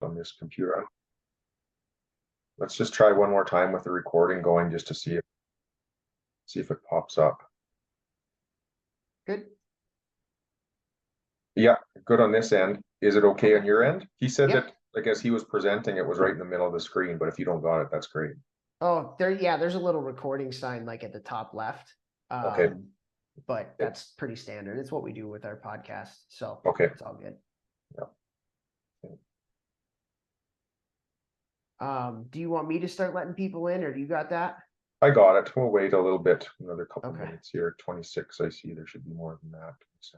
on this computer. Let's just try one more time with the recording going just to see if it pops up. Good. Yeah, good on this end. Is it okay on your end? He said that, like, as he was presenting, it was right in the middle of the screen, but if you don't got it, that's great. Oh, there's a little recording sign like at the top left. Okay. But that's pretty standard. It's what we do with our podcast. So okay, it's all good. Yeah. Do you want me to start letting people in, or do you got that? I got it. We'll wait a little bit, another couple Okay. minutes here. 26, I see. There should be more than that. So.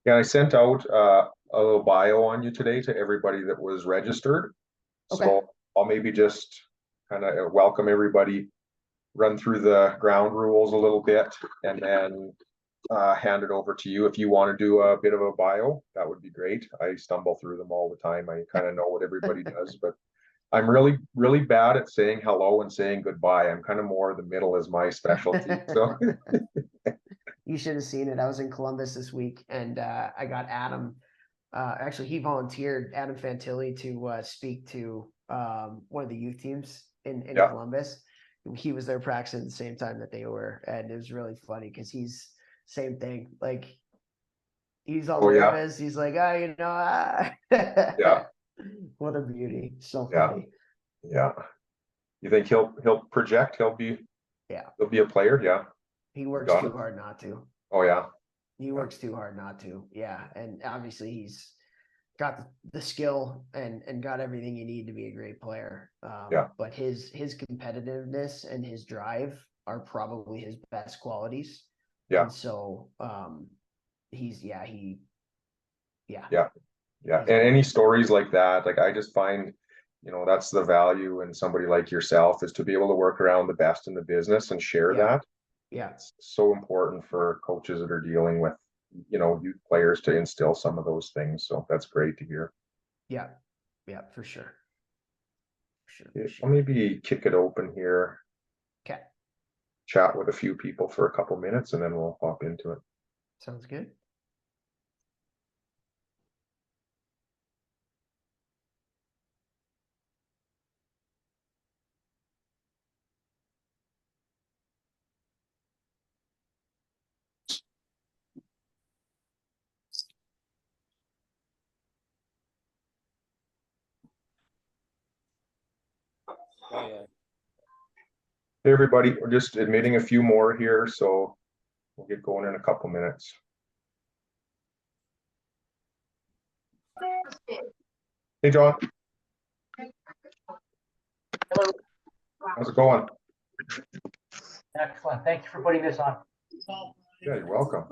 Yeah, I sent out a little bio on you today to everybody that was registered. Okay. So I'll maybe just kind of welcome everybody, run through the ground rules a little bit, and then hand it over to you. If you want to do a bit of a bio, that would be great. I stumble through them all the time. I kind of know what everybody does, but I'm really, really bad at saying hello and saying goodbye. I'm kind of more the middle is my specialty. So you should have seen it. I was in Columbus this week, and I got Adam. Actually, he volunteered, Adam Fantilli, to speak to one of the youth teams in Columbus. He was there practicing at the same time that they were, and it was really funny because he's same thing. Like, he's all nervous. He's like, yeah. What a beauty. So funny. Yeah. You think he'll project? He'll be a player. Yeah. He works too hard not to. Oh yeah. He works too hard not to. Yeah. And obviously he's got the skill and got everything you need to be a great player. But his competitiveness and his drive are probably his best qualities. Yeah. And so he's And any stories like that, like, I just find, that's the value in somebody like yourself, is to be able to work around the best in the business and share that. Yeah. It's so important for coaches that are dealing with, youth players, to instill some of those things. So that's great to hear. Yeah. Yeah, for sure. I'll maybe kick it open here. Okay. Chat with a few people for a couple minutes, and then we'll hop into it. Sounds good. Hey everybody, we're just admitting a few more here, so we'll get going in a couple minutes. Hey John. Hello. How's it going? Excellent. Thank you for putting this on. Yeah, you're welcome.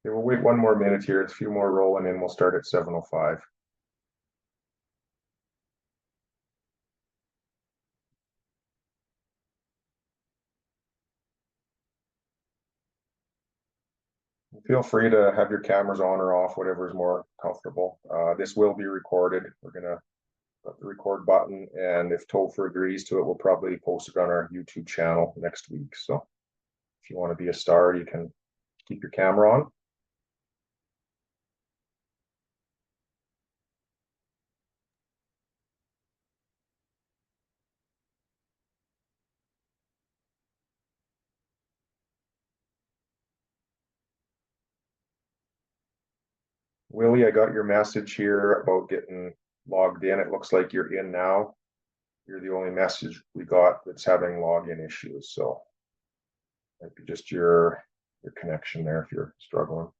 Okay, we'll wait one more minute here. It's a few more rolling in. We'll start at 7:05. Feel free to have your cameras on or off, whatever is more comfortable. This will be recorded. We're gonna put the record button, and if Topher agrees to it, we'll probably post it on our YouTube channel next week. So if you want to be a star, you can keep your camera on. Willie, I got your message here about getting logged in. It looks like you're in now. You're the only message we got that's having login issues. So might be just your connection there if you're struggling.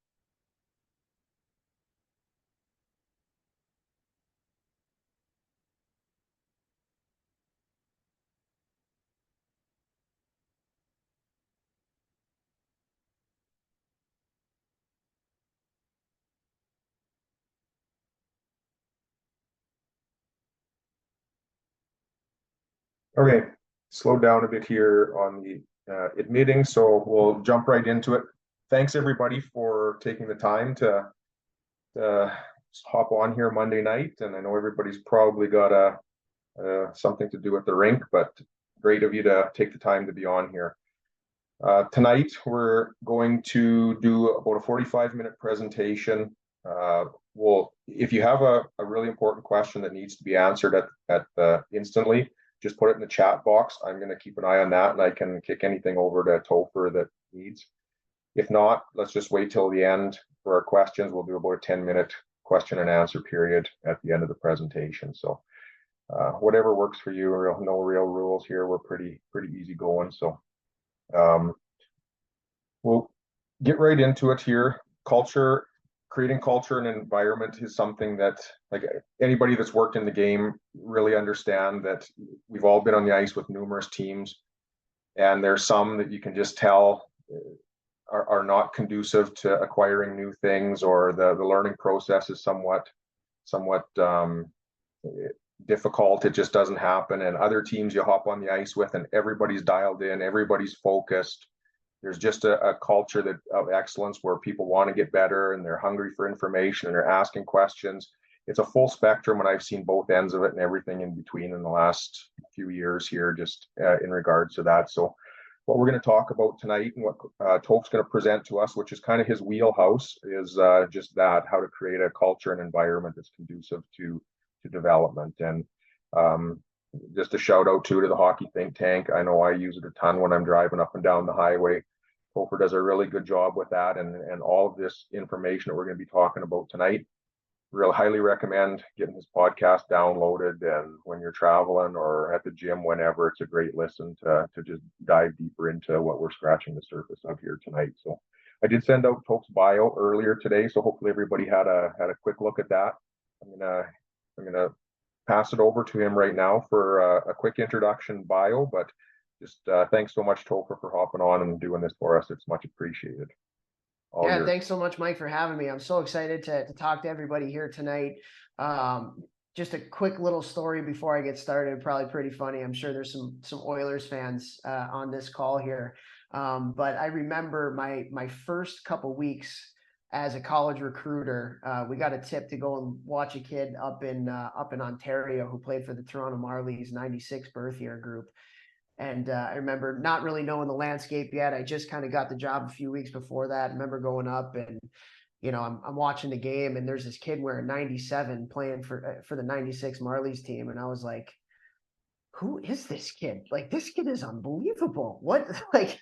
Okay, slow down a bit here on the admitting, so we'll jump right into it. Thanks everybody for taking the time to hop on here Monday night, and I know everybody's probably got something to do at the rink, but great of you to take the time to be on here. Tonight we're going to do about a 45-minute presentation. If you have a really important question that needs to be answered at instantly, just put it in the chat box. I'm going to keep an eye on that, and I can kick anything over to Topher that needs. If not, let's just wait till the end for our questions. We'll do about a 10-minute question and answer period at the end of the presentation. So whatever works for you. No real rules here. We're pretty easy going. So we'll get right into it here. Creating culture and environment is something that, like, anybody that's worked in the game really understand that we've all been on the ice with numerous teams, and there's some that you can just tell are not conducive to acquiring new things, or the learning process is somewhat difficult. It just doesn't happen. And other teams you hop on the ice with and everybody's dialed in, everybody's focused. There's just a culture of excellence where people want to get better and they're hungry for information and they're asking questions. It's a full spectrum, and I've seen both ends of it and everything in between in the last few years here, just in regards to that. So what we're going to talk about tonight, and what Topher's going to present to us, which is kind of his wheelhouse, is just that, how to create a culture and environment that's conducive to development. And just a shout out to the hockey think tank. I know I use it a ton when I'm driving up and down the highway. Topher does a really good job with that, and all of this information that we're going to be talking about tonight, really highly recommend getting his podcast downloaded, and when you're traveling or at the gym, whenever, it's a great listen to just dive deeper into what we're scratching the surface of here tonight. So I did send out Topher's bio earlier today, so hopefully everybody had a quick look at that. I'm gonna pass it over to him right now for a quick introduction bio, but just thanks so much, Topher, for hopping on and doing this for us. It's much appreciated. Yeah, thanks so much, Mike, for having me. I'm so excited to talk to everybody here tonight. Just a quick little story before I get started, probably pretty funny. I'm sure there's some Oilers fans on this call here. But I remember my first couple weeks as a college recruiter. We got a tip to go and watch a kid up in Ontario who played for the Toronto Marlies '96 birth year group. And I remember not really knowing the landscape yet. I just kind of got the job a few weeks before that. I remember going up and, I'm watching the game, and there's this kid wearing 97 playing for the '96 Marlies team. And I was like, who is this kid? Like, this kid is unbelievable. What? Like,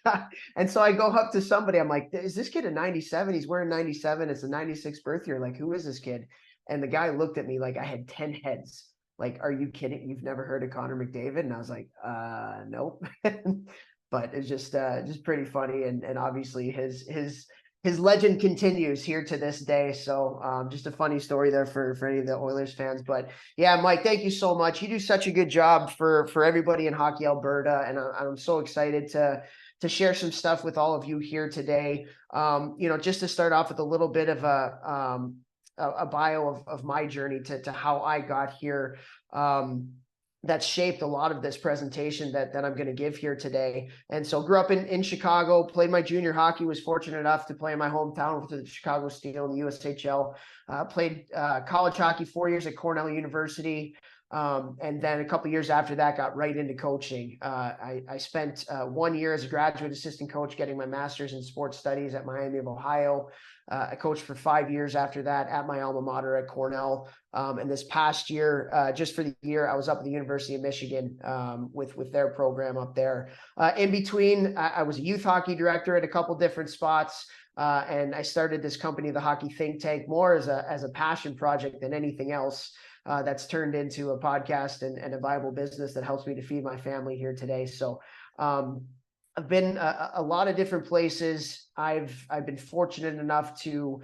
and so I go up to somebody. I'm like, is this kid a 97? He's wearing 97. It's a '96 birth year. Like, who is this kid? And the guy looked at me like I had 10 heads. Like, are you kidding? You've never heard of Connor McDavid? And I was like, nope. But it's just pretty funny. And obviously his legend continues here to this day. So just a funny story there for any of the Oilers fans. But yeah, Mike, thank you so much. You do such a good job for everybody in Hockey Alberta. And I'm so excited to share some stuff with all of you here today. Just to start off with a little bit of a bio of my journey to how I got here. That shaped a lot of this presentation that I'm going to give here today. And so grew up in Chicago, played my junior hockey, was fortunate enough to play in my hometown with the Chicago Steel in the USHL, played college hockey 4 years at Cornell University. And then a couple of years after that, got right into coaching. I spent 1 year as a graduate assistant coach, getting my master's in sports studies at Miami of Ohio. I coached for 5 years after that at my alma mater at Cornell. And this past year, just for the year, I was up at the University of Michigan with their program up there. In between, I was a youth hockey director at a couple different spots. And I started this company, the Hockey Think Tank, more as a passion project than anything else. That's turned into a podcast and a viable business that helps me to feed my family here today. So I've been a lot of different places. I've been fortunate enough to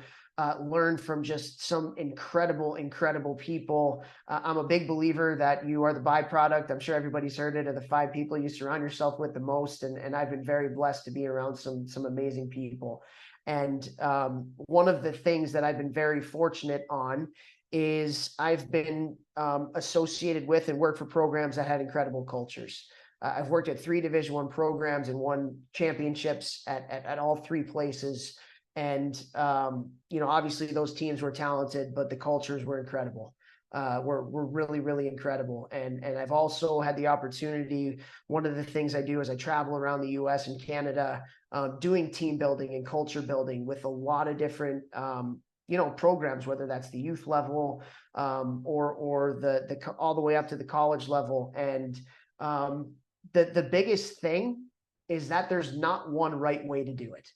learn from just some incredible people. I'm a big believer that you are the byproduct. I'm sure everybody's heard it, of the 5 people you surround yourself with the most. And I've been very blessed to be around some amazing people. And one of the things that I've been very fortunate on is I've been associated with and worked for programs that had incredible cultures. I've worked at 3 Division I programs and won championships at all 3 places. And, obviously those teams were talented, but the cultures were incredible. Were really, really incredible. And I've also had the opportunity, one of the things I do is I travel around the US and Canada, doing team building and culture building with a lot of different, programs, whether that's the youth level, or the all the way up to the college level. And the biggest thing is that there's not one right way to do it.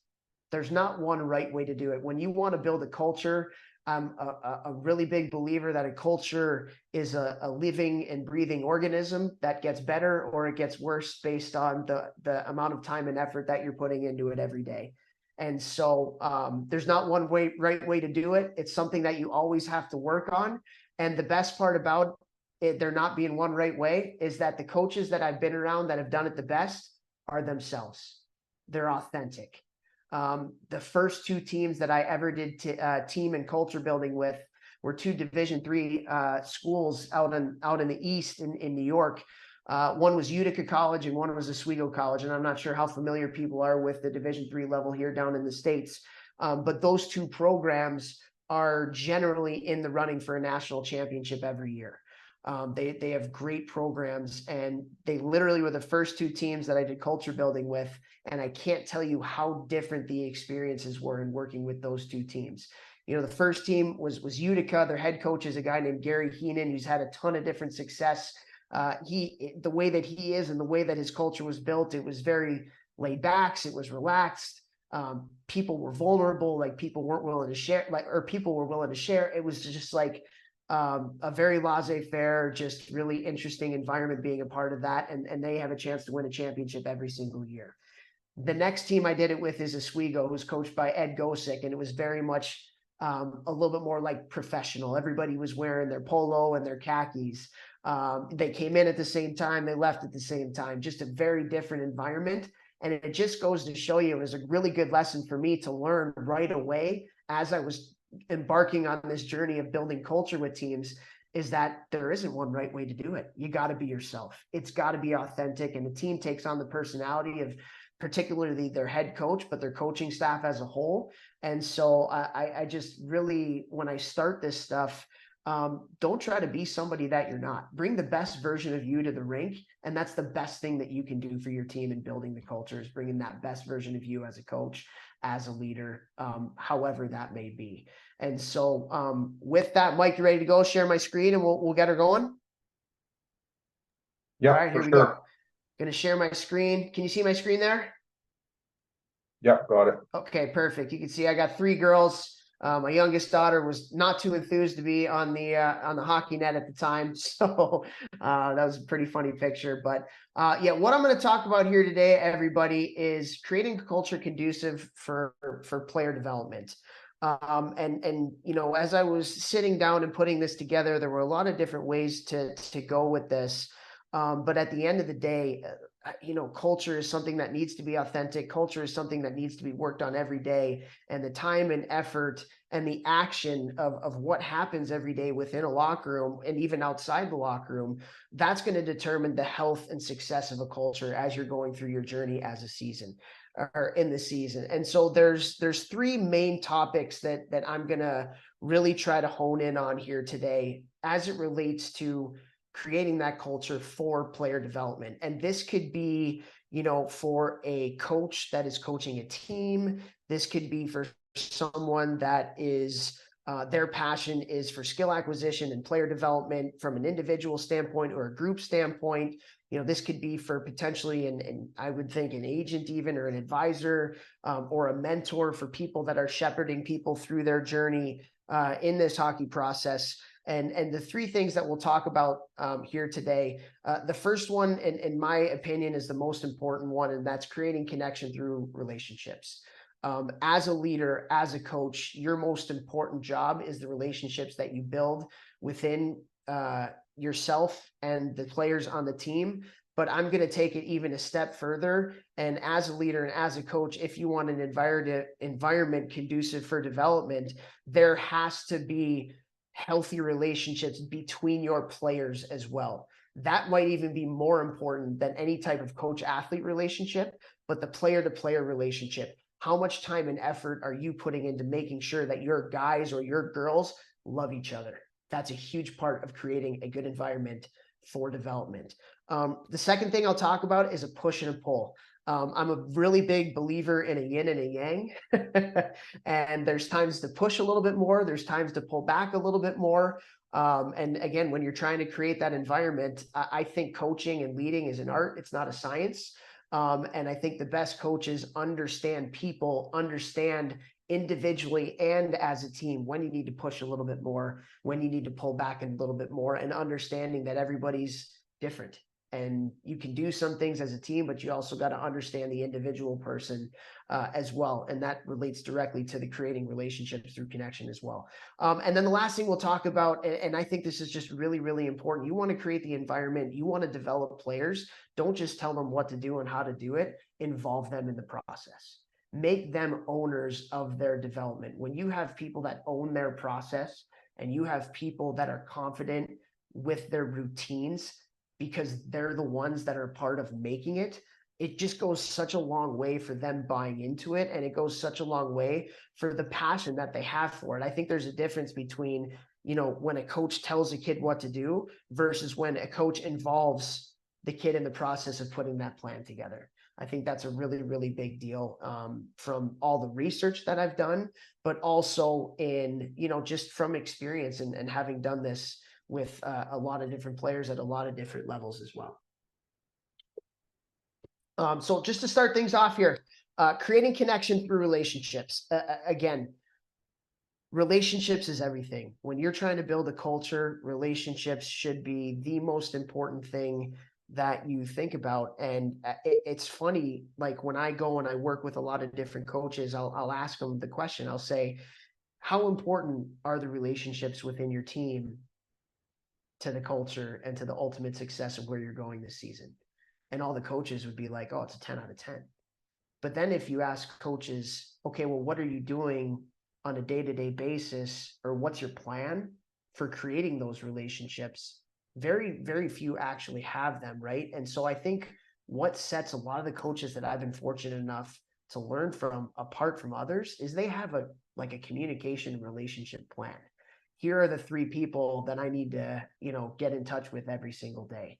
There's not one right way to do it. When you want to build a culture, I'm a really big believer that a culture is a living and breathing organism that gets better or it gets worse based on the amount of time and effort that you're putting into it every day. And so there's not one right way to do it. It's something that you always have to work on. And the best part about it, there not being one right way, is that the coaches that I've been around that have done it the best are themselves. They're authentic. The first 2 teams that I ever did team and culture building with were 2 Division III schools out in the East in New York. One was Utica College and one was Oswego College. And I'm not sure how familiar people are with the Division III level here down in the States. But those 2 programs are generally in the running for a national championship every year. They have great programs, and they literally were the first 2 teams that I did culture building with. And I can't tell you how different the experiences were in working with those 2 teams. The first team was Utica. Their head coach is a guy named Gary Heenan, who's had a ton of different success. The way that he is and the way that his culture was built, it was very laid back. It was relaxed. People were vulnerable, like people weren't willing to share, or people were willing to share. It was just like a very laissez-faire, just really interesting environment being a part of that. And they have a chance to win a championship every single year. The next team I did it with is Oswego, who's coached by Ed Gosick, and it was very much a little bit more like professional. Everybody was wearing their polo and their khakis. They came in at the same time, they left at the same time, just a very different environment. And it just goes to show you, it was a really good lesson for me to learn right away as I was embarking on this journey of building culture with teams, is that there isn't one right way to do it. You got to be yourself. It's got to be authentic. And the team takes on the personality of particularly their head coach, but their coaching staff as a whole. And so I just really, when I start this stuff, don't try to be somebody that you're not. Bring the best version of you to the rink. And that's the best thing that you can do for your team in building the culture, is bringing that best version of you as a coach, as a leader, however that may be. And so with that, Mike, you ready to go? Share my screen and we'll get her going. Yeah, all right, here for we sure. go. Gonna share my screen. Can you see my screen there? Yeah, got it. Okay, perfect. You can see I got 3 girls. My youngest daughter was not too enthused to be on the hockey net at the time, so that was a pretty funny picture. But yeah, what I'm going to talk about here today, everybody, is creating a culture conducive for player development. And as I was sitting down and putting this together, there were a lot of different ways to go with this. But at the end of the day, culture is something that needs to be authentic. Culture is something that needs to be worked on every day. And the time and effort and the action of what happens every day within a locker room and even outside the locker room, that's going to determine the health and success of a culture as you're going through your journey as a season, or in the season. And so there's 3 main topics that I'm going to really try to hone in on here today as it relates to creating that culture for player development. And this could be, for a coach that is coaching a team. This could be for someone that is their passion is for skill acquisition and player development from an individual standpoint or a group standpoint. This could be for potentially, and I would think an agent even, or an advisor, or a mentor for people that are shepherding people through their journey in this hockey process. And the 3 things that we'll talk about here today, the first one, in my opinion, is the most important one, and that's creating connection through relationships. As a leader, as a coach, your most important job is the relationships that you build within yourself and the players on the team. But I'm going to take it even a step further. And as a leader and as a coach, if you want an environment conducive for development, there has to be healthy relationships between your players as well. that might even be more important than any type of coach-athlete relationship, but the player-to-player relationship. How much time and effort are you putting into making sure that your guys or your girls love each other? That's a huge part of creating a good environment for development. The second thing I'll talk about is a push and a pull. I'm a really big believer in a yin and a yang. And there's times to push a little bit more. There's times to pull back a little bit more. And again, when you're trying to create that environment, I think coaching and leading is an art. It's not a science. And I think the best coaches understand people, understand individually and as a team when you need to push a little bit more, when you need to pull back a little bit more, and understanding that everybody's different. And you can do some things as a team, but you also got to understand the individual person as well. And that relates directly to the creating relationships through connection as well. And then the last thing we'll talk about, and I think this is just really, really important. You want to create the environment. You want to develop players. Don't just tell them what to do and how to do it. Involve them in the process. Make them owners of their development. When you have people that own their process and you have people that are confident with their routines, because they're the ones that are part of making it, it just goes such a long way for them buying into it. And it goes such a long way for the passion that they have for it. I think there's a difference between, when a coach tells a kid what to do versus when a coach involves the kid in the process of putting that plan together. I think that's a really, really big deal from all the research that I've done, but also in, just from experience and having done this with a lot of different players at a lot of different levels as well. So just to start things off here, creating connection through relationships. Again, relationships is everything. When you're trying to build a culture, relationships should be the most important thing that you think about. And it's funny, like when I go and I work with a lot of different coaches, I'll ask them the question. I'll say, how important are the relationships within your team to the culture and to the ultimate success of where you're going this season? And all the coaches would be like, oh, it's a 10 out of 10. But then if you ask coaches, okay, well, what are you doing on a day-to-day basis, or what's your plan for creating those relationships? Very, very few actually have them, right? And so I think what sets a lot of the coaches that I've been fortunate enough to learn from apart from others is they have a communication relationship plan. Here are the 3 people that I need to, get in touch with every single day.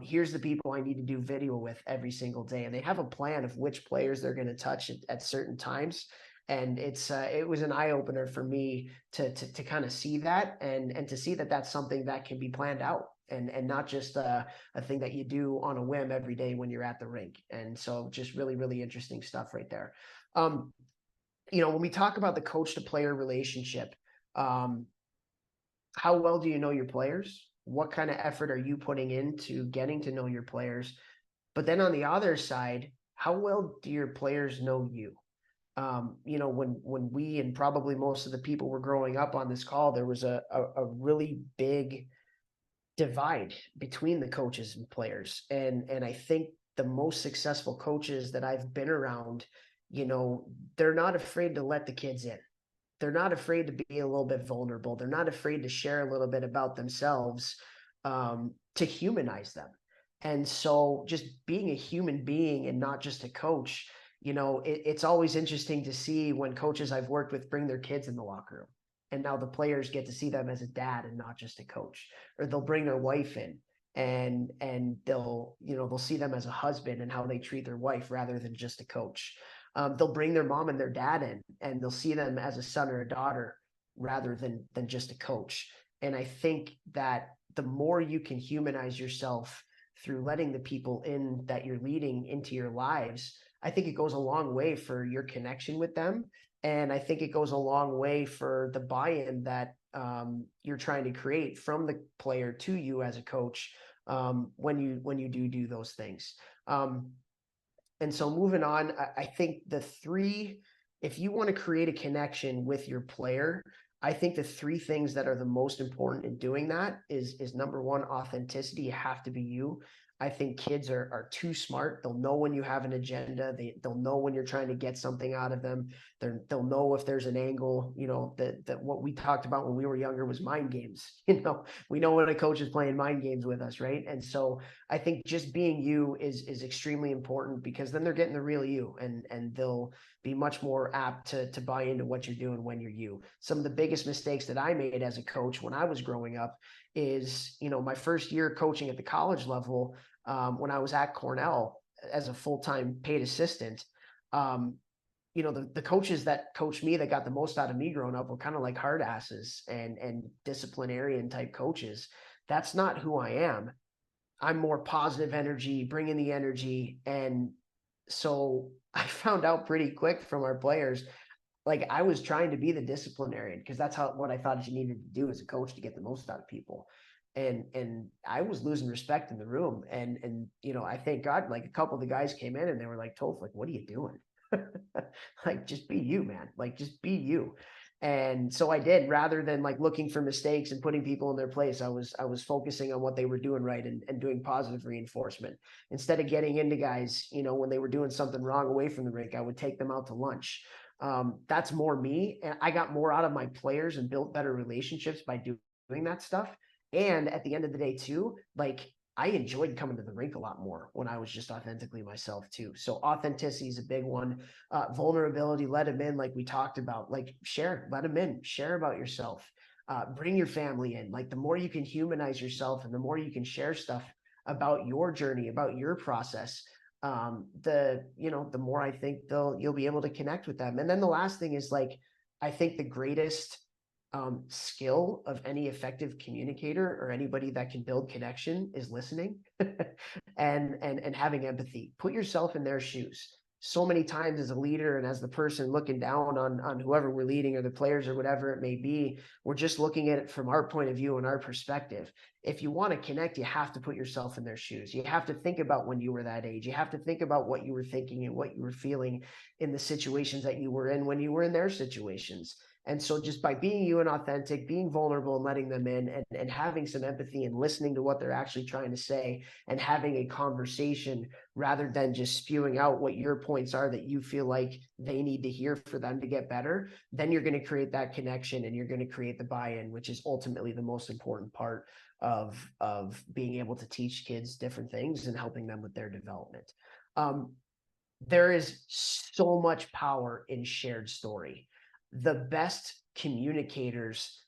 Here's the people I need to do video with every single day. And they have a plan of which players they're going to touch at certain times. And it was an eye opener for me to kind of see that and to see that that's something that can be planned out and not just a thing that you do on a whim every day when you're at the rink. And so just really, really interesting stuff right there. When we talk about the coach to player relationship, how well do you know your players? What kind of effort are you putting into getting to know your players? But then on the other side, how well do your players know you? When we, and probably most of the people were growing up on this call, there was a really big divide between the coaches and players. And I think the most successful coaches that I've been around, they're not afraid to let the kids in. They're not afraid to be a little bit vulnerable. They're not afraid to share a little bit about themselves to humanize them. And so just being a human being and not just a coach, it's always interesting to see when coaches I've worked with bring their kids in the locker room. And now the players get to see them as a dad and not just a coach. Or they'll bring their wife in and they'll see them as a husband and how they treat their wife rather than just a coach. They'll bring their mom and their dad in and they'll see them as a son or a daughter rather than just a coach. And I think that the more you can humanize yourself through letting the people in that you're leading into your lives, I think it goes a long way for your connection with them. And I think it goes a long way for the buy-in that you're trying to create from the player to you as a coach when you do those things. And so moving on, I think if you want to create a connection with your player, I think the 3 things that are the most important in doing that is number 1, authenticity. You have to be you. I think kids are too smart. They'll know when you have an agenda. They'll know when you're trying to get something out of them. They'll know if there's an angle, that what we talked about when we were younger was mind games. We know when a coach is playing mind games with us, right? And so I think just being you is extremely important, because then they're getting the real you, and they'll be much more apt to buy into what you're doing when you're you. Some of the biggest mistakes that I made as a coach when I was growing up is, my first year coaching at the college level, when I was at Cornell as a full-time paid assistant, the coaches that coached me, that got the most out of me growing up, were kind of like hard asses and disciplinarian type coaches. That's not who I am. I'm more positive energy, bringing the energy. And so I found out pretty quick from our players, like, I was trying to be the disciplinarian, because that's what I thought you needed to do as a coach to get the most out of people. And I was losing respect in the room. And I thank God, like, a couple of the guys came in and they were like, Toph, like, what are you doing? Like, just be you, man. Like, just be you. And so I did, rather than like looking for mistakes and putting people in their place. I was focusing on what they were doing right, and doing positive reinforcement. Instead of getting into guys, when they were doing something wrong away from the rink, I would take them out to lunch. That's more me. And I got more out of my players and built better relationships by doing that stuff. And at the end of the day too, like, I enjoyed coming to the rink a lot more when I was just authentically myself too. So authenticity is a big one. Vulnerability, let them in, like we talked about. Like, let them in, share about yourself. Bring your family in. Like, the more you can humanize yourself, and the more you can share stuff about your journey, about your process, the more I think you'll be able to connect with them. And then the last thing is, like, I think the greatest skill of any effective communicator, or anybody that can build connection, is listening and having empathy. Put yourself in their shoes. So many times as a leader and as the person looking down on whoever we're leading, or the players, or whatever it may be, we're just looking at it from our point of view and our perspective. If you want to connect, you have to put yourself in their shoes. You have to think about when you were that age. You have to think about what you were thinking and what you were feeling in the situations that you were in when you were in their situations. And so just by being you and authentic, being vulnerable and letting them in, and having some empathy and listening to what they're actually trying to say, and having a conversation rather than just spewing out what your points are that you feel like they need to hear for them to get better, then you're going to create that connection, and you're going to create the buy-in, which is ultimately the most important part of being able to teach kids different things and helping them with their development. There is so much power in shared story. The best communicators,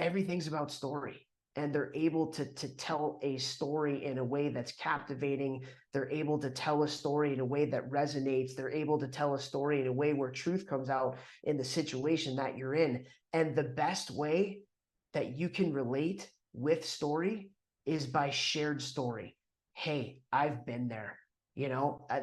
everything's about story, and they're able to tell a story in a way that's captivating. They're able to tell a story in a way that resonates. They're able to tell a story in a way where truth comes out in the situation that you're in. And the best way that you can relate with story is by shared story. Hey, I've been there.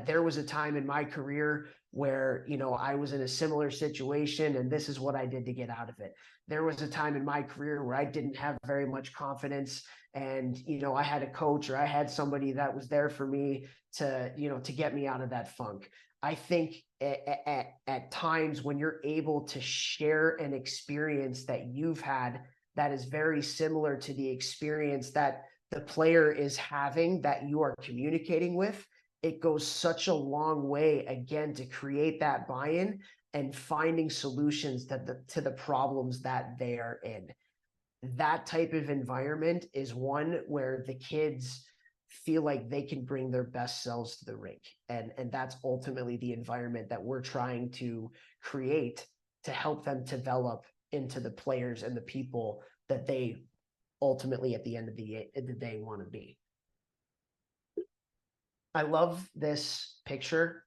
There was a time in my career where, I was in a similar situation, and this is what I did to get out of it. There was a time in my career where I didn't have very much confidence, and, I had a coach, or I had somebody that was there for me to get me out of that funk. I think at times when you're able to share an experience that you've had that is very similar to the experience that the player is having, that you are communicating with, it goes such a long way, again, to create that buy-in and finding solutions to the problems that they are in. That type of environment is one where the kids feel like they can bring their best selves to the rink. And that's ultimately the environment that we're trying to create to help them develop into the players and the people that they ultimately, at the end of the day, want to be. I love this picture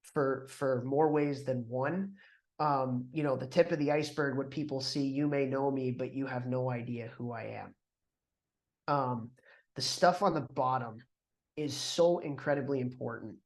for more ways than one. The tip of the iceberg, what people see, you may know me, but you have no idea who I am. The stuff on the bottom is so incredibly important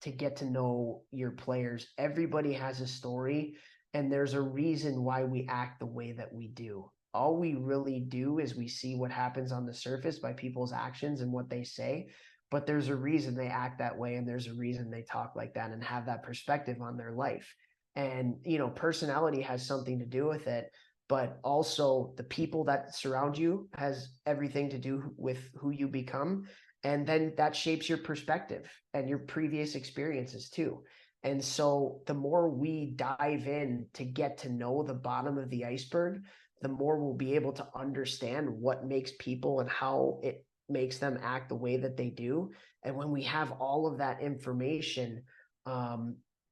to get to know your players. Everybody has a story, and there's a reason why we act the way that we do. All we really do is we see what happens on the surface by people's actions and what they say. But there's a reason they act that way, and there's a reason they talk like that and have that perspective on their life. And, personality has something to do with it, but also the people that surround you has everything to do with who you become. And then that shapes your perspective and your previous experiences too. And so the more we dive in to get to know the bottom of the iceberg, the more we'll be able to understand what makes people and how it makes them act the way that they do. And when we have all of that information,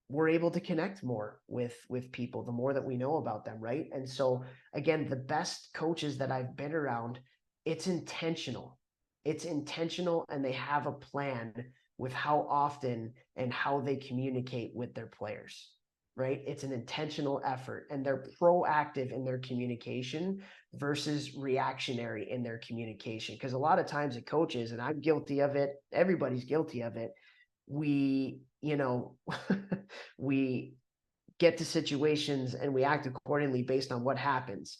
we're able to connect more with people the more that we know about them, right? And so again, the best coaches that I've been around, it's intentional. It's intentional, and they have a plan with how often and how they communicate with their players, right? It's an intentional effort, and they're proactive in their communication versus reactionary in their communication. Because a lot of times at coaches, and I'm guilty of it, everybody's guilty of it, we, we get to situations and we act accordingly based on what happens.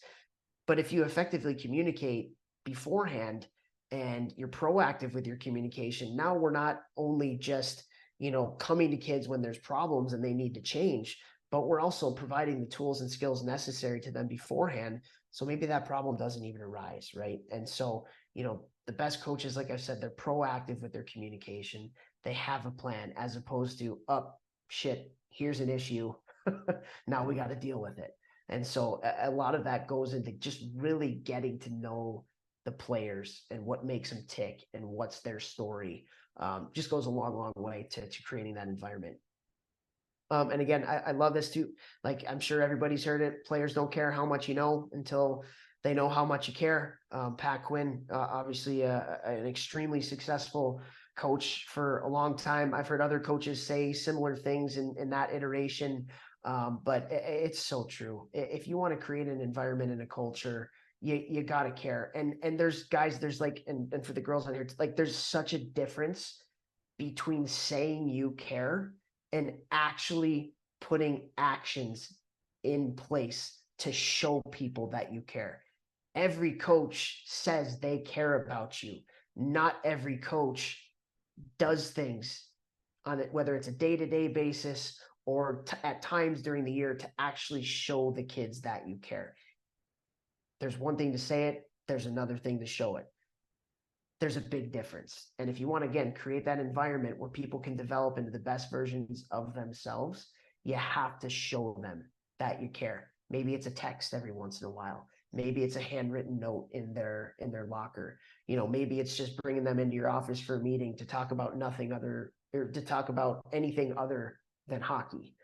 But if you effectively communicate beforehand and you're proactive with your communication, now we're not only just, coming to kids when there's problems and they need to change, but we're also providing the tools and skills necessary to them beforehand. So maybe that problem doesn't even arise, right? And so, the best coaches, like I said, they're proactive with their communication. They have a plan, as opposed to, shit, here's an issue. Now we got to deal with it. And so a lot of that goes into just really getting to know the players and what makes them tick and what's their story. Just goes a long, long way to creating that environment. And again, I love this too. Like, I'm sure everybody's heard it. Players don't care how much you know until they know how much you care. Pat Quinn, obviously an extremely successful coach for a long time. I've heard other coaches say similar things in that iteration. But it's so true. If you want to create an environment and a culture, you got to care. And there's guys, there's like, and for the girls on here, like, there's such a difference between saying you care and actually putting actions in place to show people that you care. Every coach says they care about you. Not every coach does things on it, whether it's a day-to-day basis or at times during the year, to actually show the kids that you care. There's one thing to say it, there's another thing to show it. There's a big difference. And if you want to, again, create that environment where people can develop into the best versions of themselves, you have to show them that you care. Maybe it's a text every once in a while. Maybe it's a handwritten note in their locker. Maybe it's just bringing them into your office for a meeting to talk about nothing other, or to talk about anything other than hockey.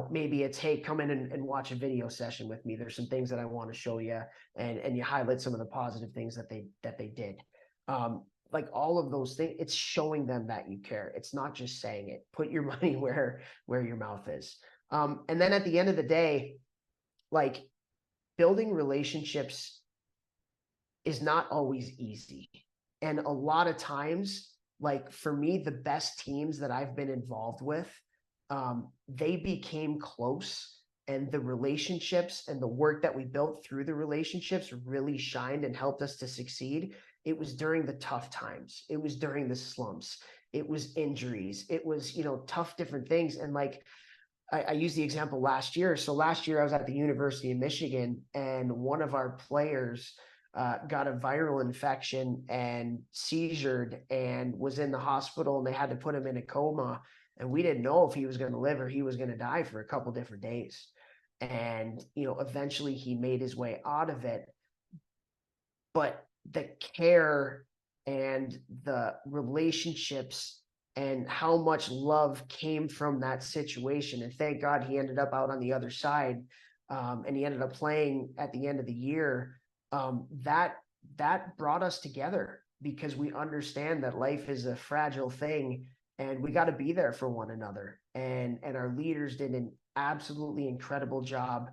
Maybe it's, hey, come in and watch a video session with me. There's some things that I want to show you, and you highlight some of the positive things that they did. Like, all of those things, it's showing them that you care. It's not just saying it. Put your money where your mouth is. And then at the end of the day, like, building relationships is not always easy. And a lot of times, like, for me, the best teams that I've been involved with, they became close, and the relationships and the work that we built through the relationships really shined and helped us to succeed. It was during the tough times. It was during the slumps. It was injuries. It was, tough different things. And like, I use the example last year. So last year I was at the University of Michigan, and one of our players got a viral infection and seizured and was in the hospital, and they had to put him in a coma. And we didn't know if he was going to live or he was going to die for a couple different days. And, eventually he made his way out of it. But the care and the relationships and how much love came from that situation. And thank God he ended up out on the other side, and he ended up playing at the end of the year. That brought us together, because we understand that life is a fragile thing, and we got to be there for one another. And our leaders did an absolutely incredible job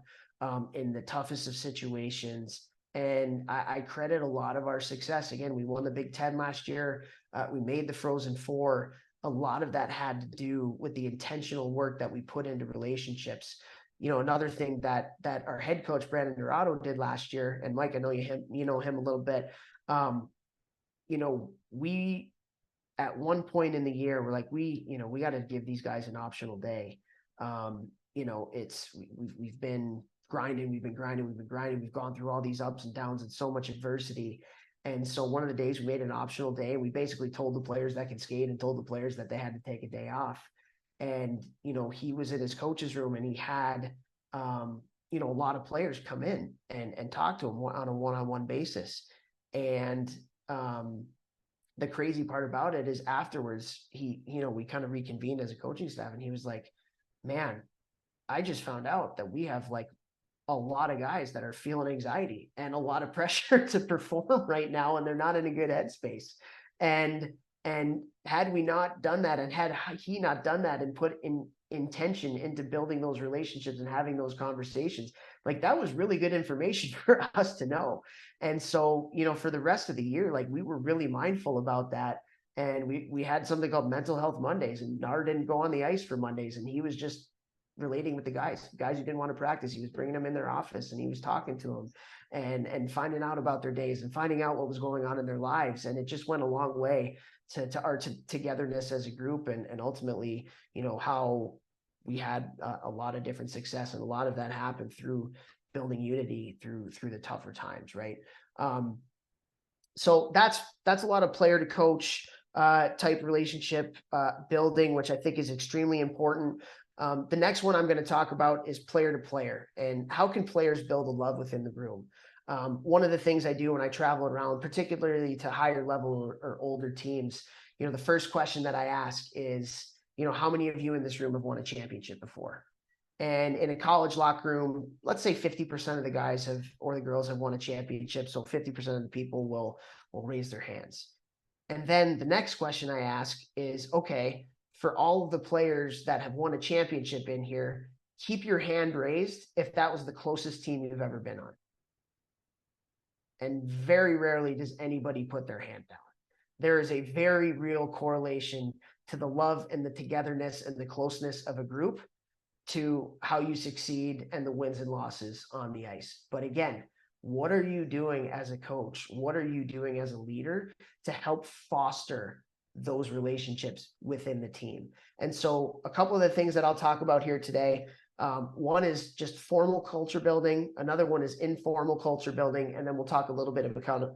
in the toughest of situations. And I credit a lot of our success. Again, we won the Big Ten last year. We made the Frozen Four. A lot of that had to do with the intentional work that we put into relationships. Another thing that our head coach, Brandon Dorado, did last year, and Mike, I know you know him a little bit. We, at one point in the year, we're like, we got to give these guys an optional day. We've been grinding, we've gone through all these ups and downs and so much adversity. And so one of the days we made an optional day, and we basically told the players that can skate and told the players that they had to take a day off. And, he was in his coach's room, and he had, a lot of players come in and talk to him on a one-on-one basis. And, the crazy part about it is afterwards, we kind of reconvened as a coaching staff, and he was like, man, I just found out that we have like a lot of guys that are feeling anxiety and a lot of pressure to perform right now, and they're not in a good headspace. And had we not done that, and had he not done that and put in intention into building those relationships and having those conversations, like that was really good information for us to know. And so, for the rest of the year, like we were really mindful about that. And we had something called Mental Health Mondays, and Nar didn't go on the ice for Mondays, and he was just relating with the guys who didn't want to practice. He was bringing them in their office, and he was talking to them and finding out about their days and finding out what was going on in their lives. And it just went a long way to our togetherness as a group, and ultimately, how we had a lot of different success, and a lot of that happened through building unity through the tougher times, right? So that's a lot of player to coach type relationship building, which I think is extremely important. The next one I'm going to talk about is player to player, and how can players build a love within the room. One of the things I do when I travel around, particularly to higher level or older teams, the first question that I ask is, how many of you in this room have won a championship before? And in a college locker room, let's say 50% of the guys or the girls have won a championship. So 50% of the people will raise their hands. And then the next question I ask is, okay, for all of the players that have won a championship in here, keep your hand raised if that was the closest team you've ever been on. And very rarely does anybody put their hand down. There is a very real correlation to the love and the togetherness and the closeness of a group to how you succeed and the wins and losses on the ice. But again, what are you doing as a coach? What are you doing as a leader to help foster those relationships within the team? And so a couple of the things that I'll talk about here today, one is just formal culture building. Another one is informal culture building. And then we'll talk a little bit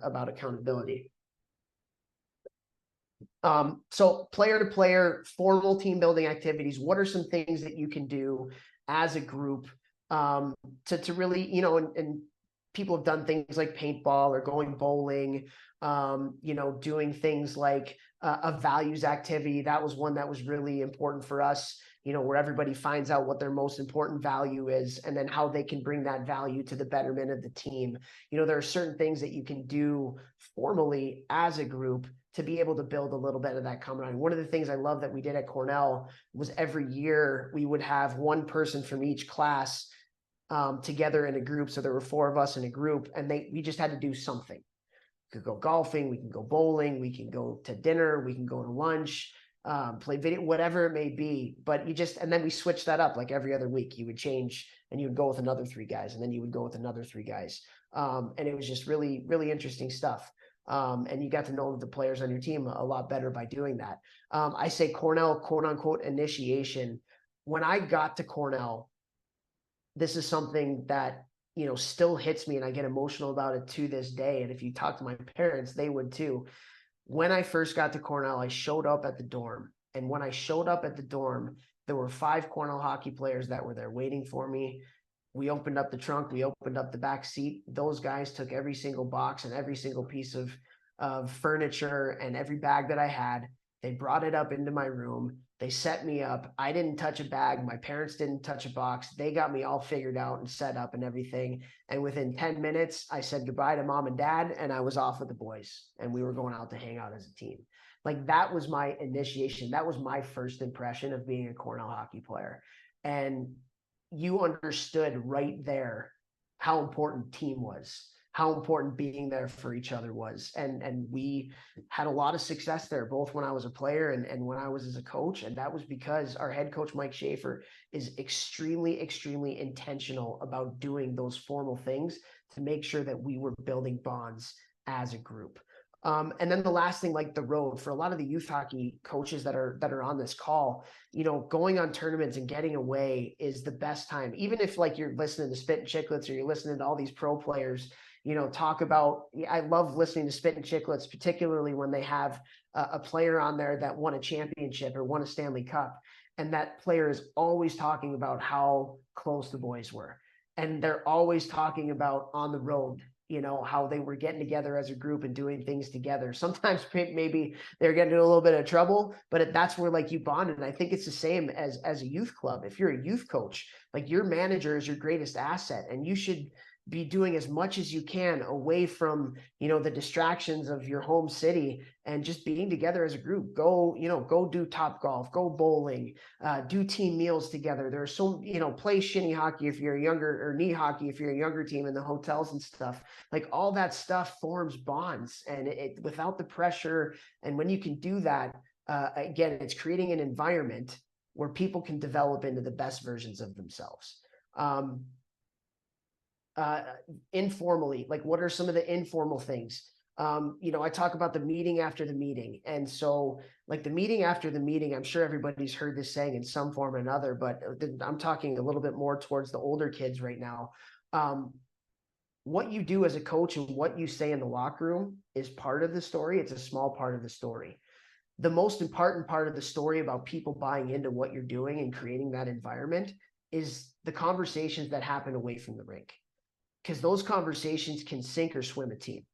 about accountability. So player to player, formal team building activities. What are some things that you can do as a group to really, and people have done things like paintball or going bowling, doing things like a values activity. That was one that was really important for us, where everybody finds out what their most important value is, and then how they can bring that value to the betterment of the team. There are certain things that you can do formally as a group to be able to build a little bit of that camaraderie. One of the things I love that we did at Cornell was every year we would have one person from each class together in a group. So there were 4 of us in a group, and we just had to do something. We could go golfing, we can go bowling, we can go to dinner, we can go to lunch, play video, whatever it may be. But and then we switched that up like every other week. You would change, and you would go with another 3 guys, and then you would go with another 3 guys. And it was just really, really interesting stuff. And you got to know the players on your team a lot better by doing that. I say Cornell, quote unquote, initiation. When I got to Cornell, this is something that, still hits me, and I get emotional about it to this day. And if you talk to my parents, they would too. When I first got to Cornell, I showed up at the dorm. And when I showed up at the dorm, there were 5 Cornell hockey players that were there waiting for me. We opened up the trunk, we opened up the back seat. Those guys took every single box and every single piece of furniture and every bag that I had. They brought it up into my room. They set me up. I didn't touch a bag. My parents didn't touch a box. They got me all figured out and set up and everything. And within 10 minutes, I said goodbye to mom and dad, and I was off with the boys. And we were going out to hang out as a team. Like, that was my initiation. That was my first impression of being a Cornell hockey player. And you understood right there how important team was, how important being there for each other was. And we had a lot of success there, both when I was a player and when I was as a coach. And that was because our head coach, Mike Schaefer, is extremely, extremely intentional about doing those formal things to make sure that we were building bonds as a group. And then the last thing, like the road, for a lot of the youth hockey coaches that are on this call, going on tournaments and getting away is the best time. Even if like you're listening to Spit and Chicklets or you're listening to all these pro players, talk about, I love listening to Spit and Chicklets, particularly when they have a player on there that won a championship or won a Stanley Cup. And that player is always talking about how close the boys were. And they're always talking about on the road, how they were getting together as a group and doing things together. Sometimes maybe they're getting in a little bit of trouble, but that's where like you bond. And I think it's the same as a youth club. If you're a youth coach, like your manager is your greatest asset, and you should be doing as much as you can away from, the distractions of your home city, and just being together as a group. Go do Top Golf, go bowling, do team meals together. There's so, play shinny hockey if you're younger, or knee hockey if you're a younger team in the hotels and stuff. Like all that stuff forms bonds, and it without the pressure. And when you can do that, again, it's creating an environment where people can develop into the best versions of themselves. Informally, like what are some of the informal things? I talk about the meeting after the meeting. And so like the meeting after the meeting, I'm sure everybody's heard this saying in some form or another, but I'm talking a little bit more towards the older kids right now. What you do as a coach and what you say in the locker room is part of the story. It's a small part of the story. The most important part of the story about people buying into what you're doing and creating that environment is the conversations that happen away from the rink. Because those conversations can sink or swim a team.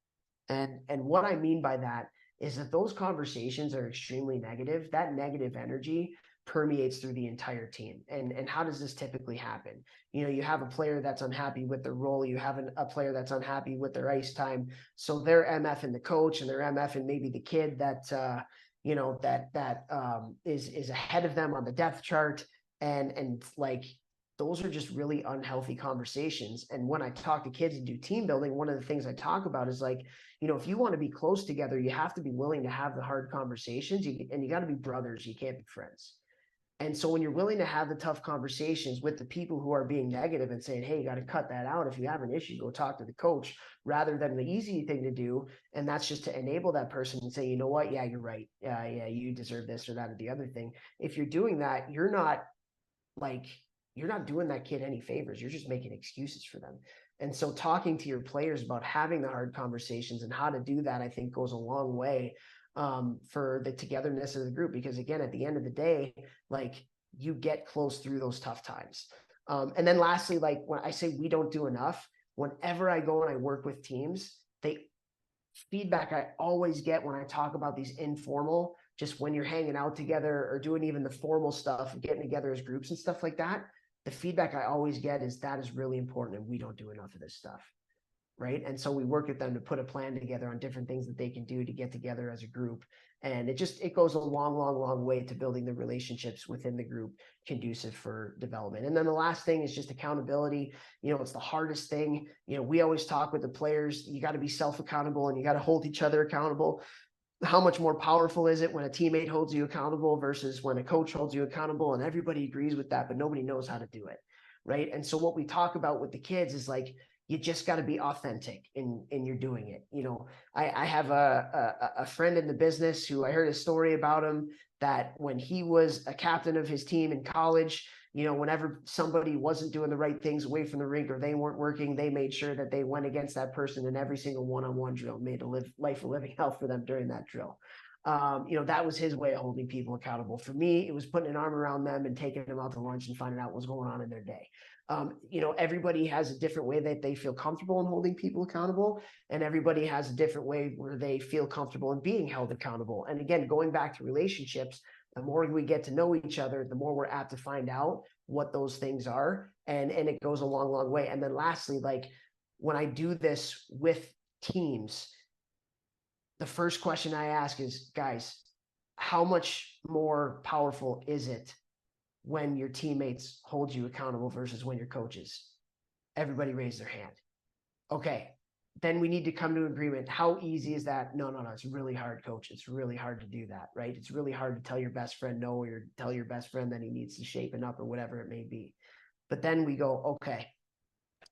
And what I mean by that is that those conversations are extremely negative. That negative energy permeates through the entire team. And how does this typically happen? You have a player that's unhappy with their role. You have a player that's unhappy with their ice time. So they're MF-ing the coach, and they're MF-ing maybe the kid that, is ahead of them on the depth chart. And like, those are just really unhealthy conversations. And when I talk to kids and do team building, one of the things I talk about is like, if you want to be close together, you have to be willing to have the hard conversations, and you got to be brothers. You can't be friends. And so when you're willing to have the tough conversations with the people who are being negative and saying, hey, you got to cut that out. If you have an issue, go talk to the coach, rather than the easy thing to do. And that's just to enable that person and say, you know what? Yeah, you're right. Yeah, you deserve this or that or the other thing. If you're doing that, you're not doing that kid any favors. You're just making excuses for them. And so talking to your players about having the hard conversations and how to do that, I think goes a long way for the togetherness of the group. Because again, at the end of the day, like you get close through those tough times. And then lastly, like when I say we don't do enough, whenever I go and I work with teams, feedback I always get when I talk about these informal, just when you're hanging out together or doing even the formal stuff, getting together as groups and stuff like that, the feedback I always get is that is really important and we don't do enough of this stuff. Right. And so we work with them to put a plan together on different things that they can do to get together as a group. And it goes a long way to building the relationships within the group conducive for development. And then the last thing is just accountability. It's the hardest thing. We always talk with the players, you got to be self-accountable and you got to hold each other accountable. How much more powerful is it when a teammate holds you accountable versus when a coach holds you accountable? And everybody agrees with that, but nobody knows how to do it. Right. And so what we talk about with the kids is like, you just got to be authentic in you're doing it. I have a friend in the business who I heard a story about him that when he was a captain of his team in college, whenever somebody wasn't doing the right things away from the rink or they weren't working, they made sure that they went against that person in every single one-on-one drill, made a life of living hell for them during that drill. That was his way of holding people accountable. For me, it was putting an arm around them and taking them out to lunch and finding out what's going on in their day. Everybody has a different way that they feel comfortable in holding people accountable, and everybody has a different way where they feel comfortable in being held accountable. And again, going back to relationships, the more we get to know each other, the more we're apt to find out what those things are. And it goes a long way. And then lastly, like when I do this with teams, the first question I ask is, guys, how much more powerful is it when your teammates hold you accountable versus when your coaches? Everybody raise their hand. Okay. Then we need to come to agreement. How easy is that? No. It's really hard, coach. It's really hard to do that, right? It's really hard to tell your best friend no, or tell your best friend that he needs to shapen up or whatever it may be. But then we go, okay,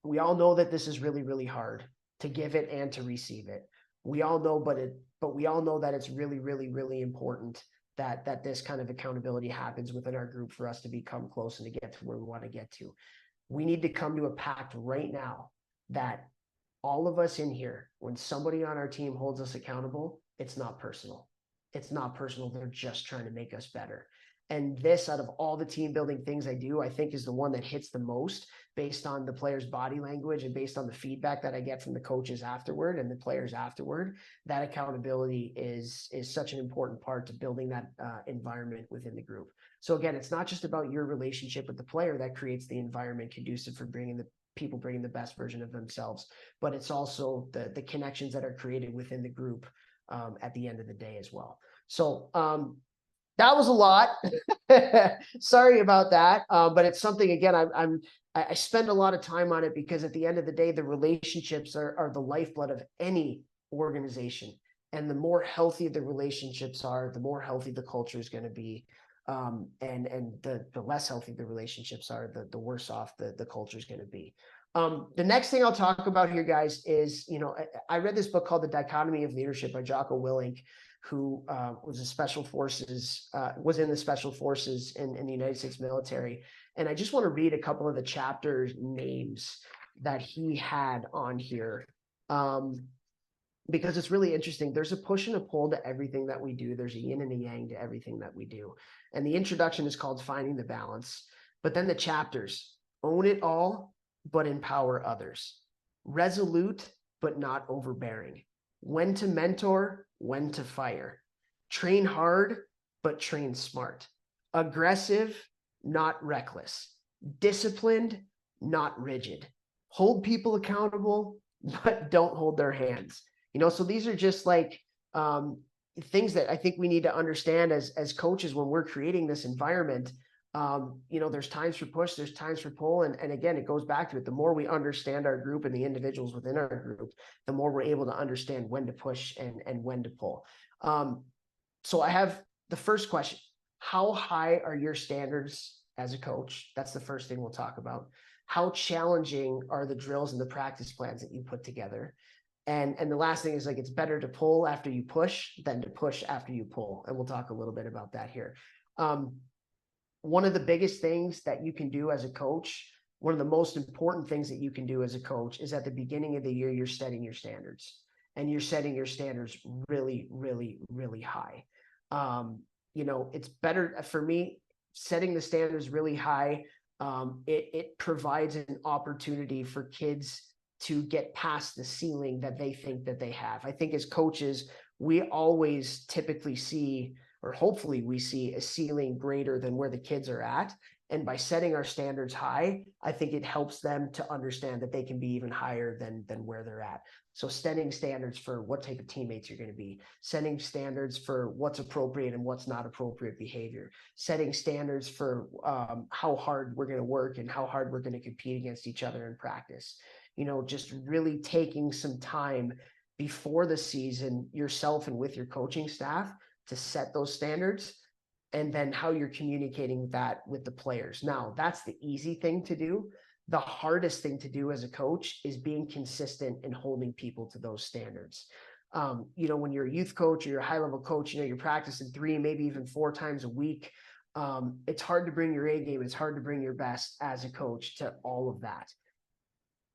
we all know that this is really hard to give it and to receive it. We all know, but we all know that it's really important that this kind of accountability happens within our group for us to become close and to get to where we want to get to. We need to come to a pact right now that all of us in here, when somebody on our team holds us accountable, it's not personal. It's not personal. They're just trying to make us better. And this, out of all the team building things I do, I think is the one that hits the most based on the players' body language and based on the feedback that I get from the coaches afterward and the players afterward. That accountability is such an important part to building that environment within the group. So again, it's not just about your relationship with the player that creates the environment conducive for bringing the best version of themselves, but it's also the connections that are created within the group at the end of the day as well. So that was a lot. Sorry about that. But it's something, again, I spend a lot of time on it because at the end of the day, the relationships are the lifeblood of any organization. And the more healthy the relationships are, the more healthy the culture is going to be. And the less healthy the relationships are, the worse off the culture is going to be. The next thing I'll talk about here, guys, is, I read this book called The Dichotomy of Leadership by Jocko Willink, who was in the special forces in the United States military. And I just want to read a couple of the chapter names that he had on here, because it's really interesting. There's a push and a pull to everything that we do. There's a yin and a yang to everything that we do. And the introduction is called Finding the Balance. But then the chapters: own it all, but empower others; resolute, but not overbearing; when to mentor, when to fire; train hard, but train smart; aggressive, not reckless; disciplined, not rigid; hold people accountable, but don't hold their hands. So these are just like things that I think we need to understand as coaches when we're creating this environment. There's times for push, there's times for pull. And again, it goes back to it. The more we understand our group and the individuals within our group, the more we're able to understand when to push and when to pull. So I have the first question: how high are your standards as a coach? That's the first thing we'll talk about. How challenging are the drills and the practice plans that you put together? And the last thing is, like, it's better to pull after you push than to push after you pull. And we'll talk a little bit about that here. One of the biggest things that you can do as a coach, one of the most important things that you can do as a coach, is at the beginning of the year, you're setting your standards, and you're setting your standards really, really, really high. It's better for me, setting the standards really high. It provides an opportunity for kids to get past the ceiling that they think that they have. I think as coaches, we always typically see, or hopefully we see, a ceiling greater than where the kids are at. And by setting our standards high, I think it helps them to understand that they can be even higher than where they're at. So setting standards for what type of teammates you're going to be, setting standards for what's appropriate and what's not appropriate behavior, setting standards for how hard we're going to work and how hard we're going to compete against each other in practice. Just really taking some time before the season, yourself and with your coaching staff, to set those standards, and then how you're communicating that with the players. Now, that's the easy thing to do. The hardest thing to do as a coach is being consistent and holding people to those standards. When you're a youth coach or you're a high-level coach, you're practicing 3, maybe even 4 times a week. It's hard to bring your A game. It's hard to bring your best as a coach to all of that.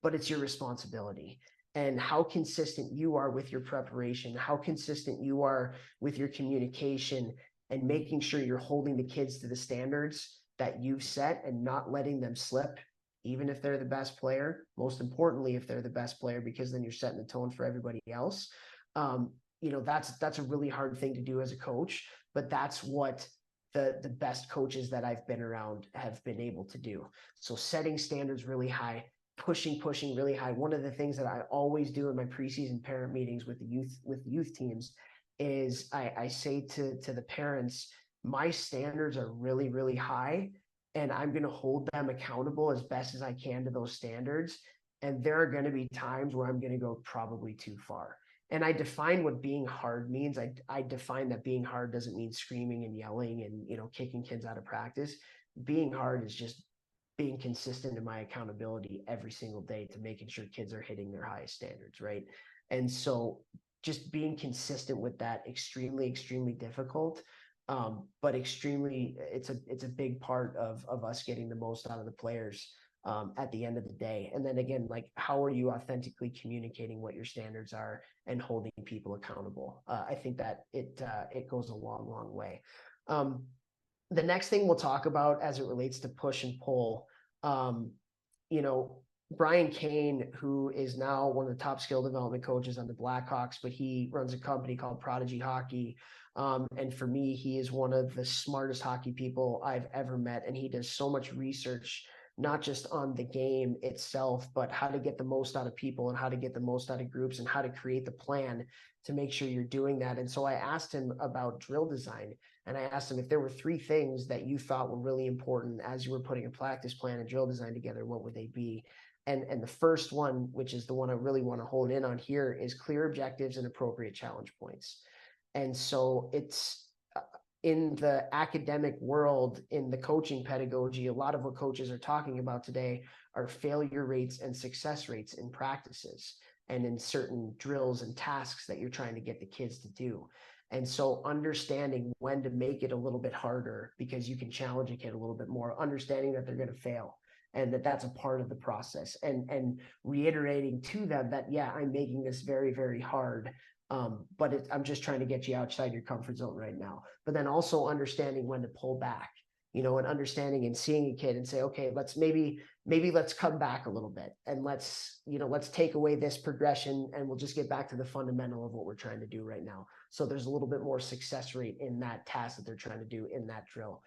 But it's your responsibility. And how consistent you are with your preparation, how consistent you are with your communication, and making sure you're holding the kids to the standards that you've set and not letting them slip, even if they're the best player. Most importantly, if they're the best player, because then you're setting the tone for everybody else. That's a really hard thing to do as a coach, but that's what the best coaches that I've been around have been able to do. So setting standards really high, pushing really high. One of the things that I always do in my preseason parent meetings with youth teams is I say to the parents, my standards are really, really high, and I'm going to hold them accountable as best as I can to those standards. And there are going to be times where I'm going to go probably too far. And I define what being hard means. I define that being hard doesn't mean screaming and yelling and, kicking kids out of practice. Being hard is just being consistent in my accountability every single day to making sure kids are hitting their highest standards, right? And so just being consistent with that, extremely, extremely difficult, but it's a big part of us getting the most out of the players at the end of the day. And then again, like, how are you authentically communicating what your standards are and holding people accountable? I think that it goes a long, long way. The next thing we'll talk about as it relates to push and pull, you know, Brian Kane, who is now one of the top skill development coaches on the Blackhawks, but he runs a company called Prodigy Hockey. And for me, he is one of the smartest hockey people I've ever met. And he does so much research, not just on the game itself, but how to get the most out of people and how to get the most out of groups and how to create the plan to make sure you're doing that. And so I asked him about drill design, and I asked him if there were 3 things that you thought were really important as you were putting a practice plan and drill design together, what would they be? And the first one, which is the one I really want to hone in on here, is clear objectives and appropriate challenge points. And so it's in the academic world, in the coaching pedagogy, a lot of what coaches are talking about today are failure rates and success rates in practices and in certain drills and tasks that you're trying to get the kids to do. And so understanding when to make it a little bit harder because you can challenge a kid a little bit more, understanding that they're going to fail and that that's a part of the process, and reiterating to them that, yeah, I'm making this very, very hard. But I'm just trying to get you outside your comfort zone right now. But then also understanding when to pull back, you know, and understanding and seeing a kid and say, okay, let's maybe let's come back a little bit and let's take away this progression and we'll just get back to the fundamental of what we're trying to do right now. So there's a little bit more success rate in that task that they're trying to do in that drill.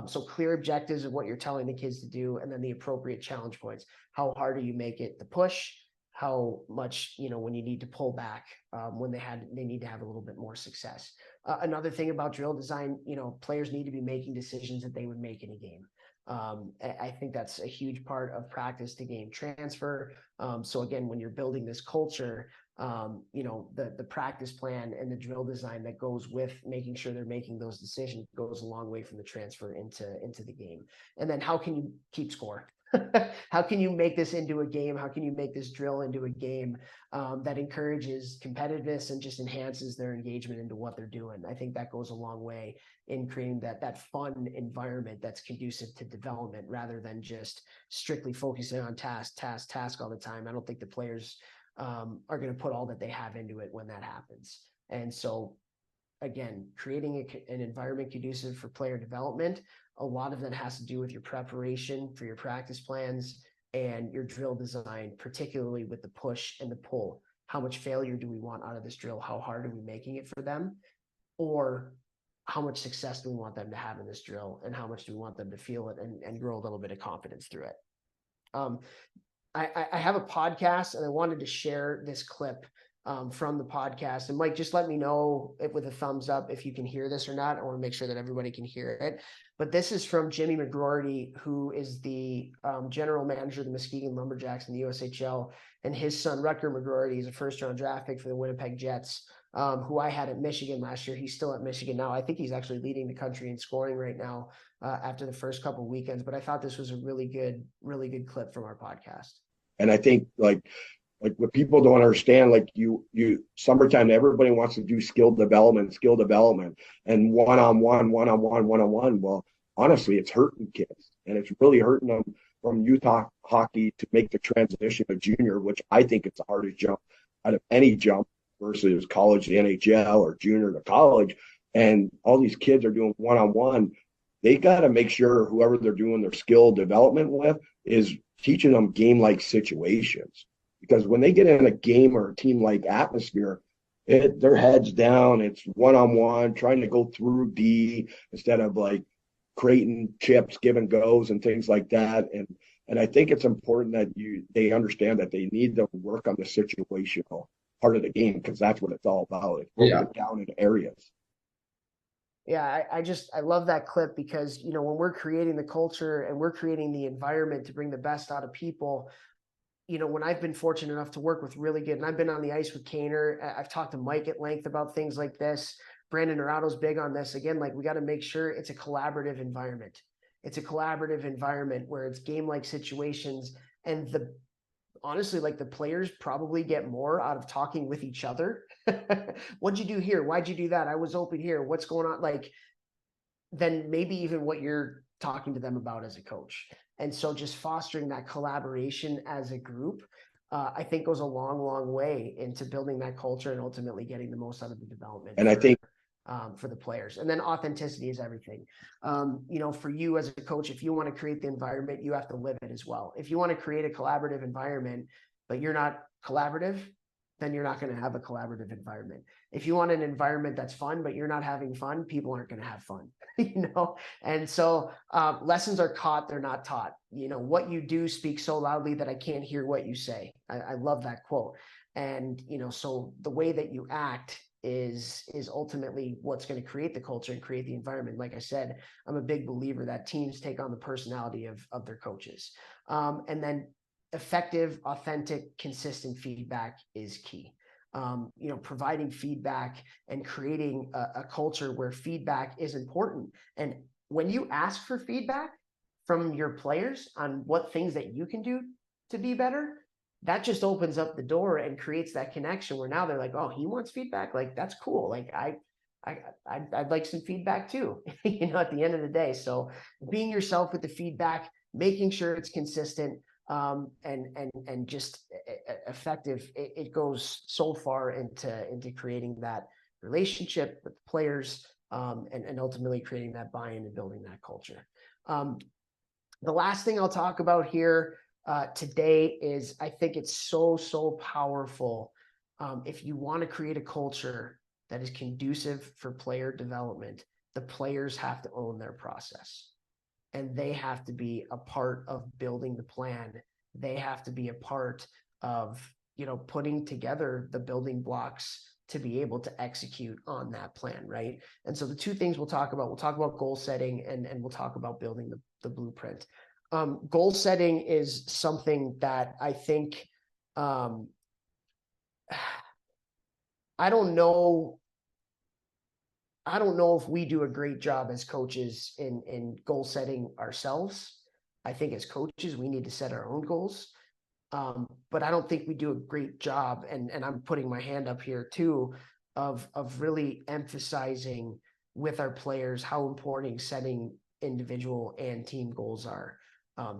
So clear objectives of what you're telling the kids to do, and then the appropriate challenge points. How hard do you make it the push? How much, when you need to pull back, when they need to have a little bit more success. Another thing about drill design, players need to be making decisions that they would make in a game. I think that's a huge part of practice to game transfer. So again, when you're building this culture, the practice plan and the drill design that goes with making sure they're making those decisions goes a long way from the transfer into the game. And then how can you keep score? How can you make this into a game? How can you make this drill into a game that encourages competitiveness and just enhances their engagement into what they're doing? I think that goes a long way in creating that fun environment that's conducive to development rather than just strictly focusing on task all the time. I don't think the players are going to put all that they have into it when that happens. And so again, creating an environment conducive for player development, a lot of that has to do with your preparation for your practice plans and your drill design, particularly with the push and the pull. How much failure do we want out of this drill? How hard are we making it for them? Or how much success do we want them to have in this drill? And how much do we want them to feel it and grow a little bit of confidence through it? I have a podcast and I wanted to share this clip from the podcast. And Mike, just let me know with a thumbs up if you can hear this or not. I want to make sure that everybody can hear it. But this is from Jimmy McGroarty, who is the general manager of the Muskegon Lumberjacks in the USHL. And his son, Rutger McGroarty, is a first-round draft pick for the Winnipeg Jets, who I had at Michigan last year. He's still at Michigan now. I think he's actually leading the country in scoring right now after the first couple of weekends. But I thought this was a really good clip from our podcast. And I think like what people don't understand, like you summertime, everybody wants to do skill development and one-on-one. Well, honestly, it's hurting kids and it's really hurting them from youth hockey to make the transition to junior, which I think it's the hardest jump out of any jump versus college to NHL or junior to college. And all these kids are doing one-on-one. They got to make sure whoever they're doing their skill development with is teaching them game-like situations. Because when they get in a game or a team-like atmosphere, their heads down, it's one-on-one, trying to go through D instead of like creating chips, give and goes and things like that. And I think it's important that they understand that they need to work on the situational part of the game because that's what it's all about. It's broken it down into areas. Yeah, I love that clip because, when we're creating the culture and we're creating the environment to bring the best out of people, when I've been fortunate enough to work with really good, and I've been on the ice with Kaner, I've talked to Mike at length about things like this. Brandon Dorato's big on this. Again, like we got to make sure it's a collaborative environment. It's a collaborative environment where it's game-like situations. And honestly, like the players probably get more out of talking with each other. What'd you do here? Why'd you do that? I was open here. What's going on? Like, then maybe even what you're talking to them about as a coach. And so just fostering that collaboration as a group, I think goes a long, long way into building that culture and ultimately getting the most out of the development. And I think for the players. And then authenticity is everything. You know, for you as a coach, if you want to create the environment, you have to live it as well. If you want to create a collaborative environment, but you're not collaborative, then you're not going to have a collaborative environment. If you want an environment that's fun, but you're not having fun, people aren't going to have fun, you know? And so lessons are caught, they're not taught. You know, what you do speaks so loudly that I can't hear what you say. I love that quote. And, you know, so the way that you act is ultimately what's going to create the culture and create the environment. Like I said, I'm a big believer that teams take on the personality of their coaches. And then effective, authentic, consistent feedback is key. You know, providing feedback and creating a culture where feedback is important. And when you ask for feedback from your players on what things that you can do to be better, that just opens up the door and creates that connection where now they're like, oh, he wants feedback. Like, that's cool. Like I'd like some feedback too, you know, at the end of the day. So being yourself with the feedback, making sure it's consistent, and just effective, it goes so far into creating that relationship with the players, and ultimately creating that buy-in and building that culture. The last thing I'll talk about here today is I think it's so powerful. If you want to create a culture that is conducive for player development, the players have to own their process. And they have to be a part of building the plan. They have to be a part of, you know, putting together the building blocks to be able to execute on that plan, right? And so the two things we'll talk about goal setting and we'll talk about building the blueprint. Goal setting is something that I think, I don't know if we do a great job as coaches in goal setting ourselves. I think as coaches, we need to set our own goals. But I don't think we do a great job, and I'm putting my hand up here too, of really emphasizing with our players how important setting individual and team goals are,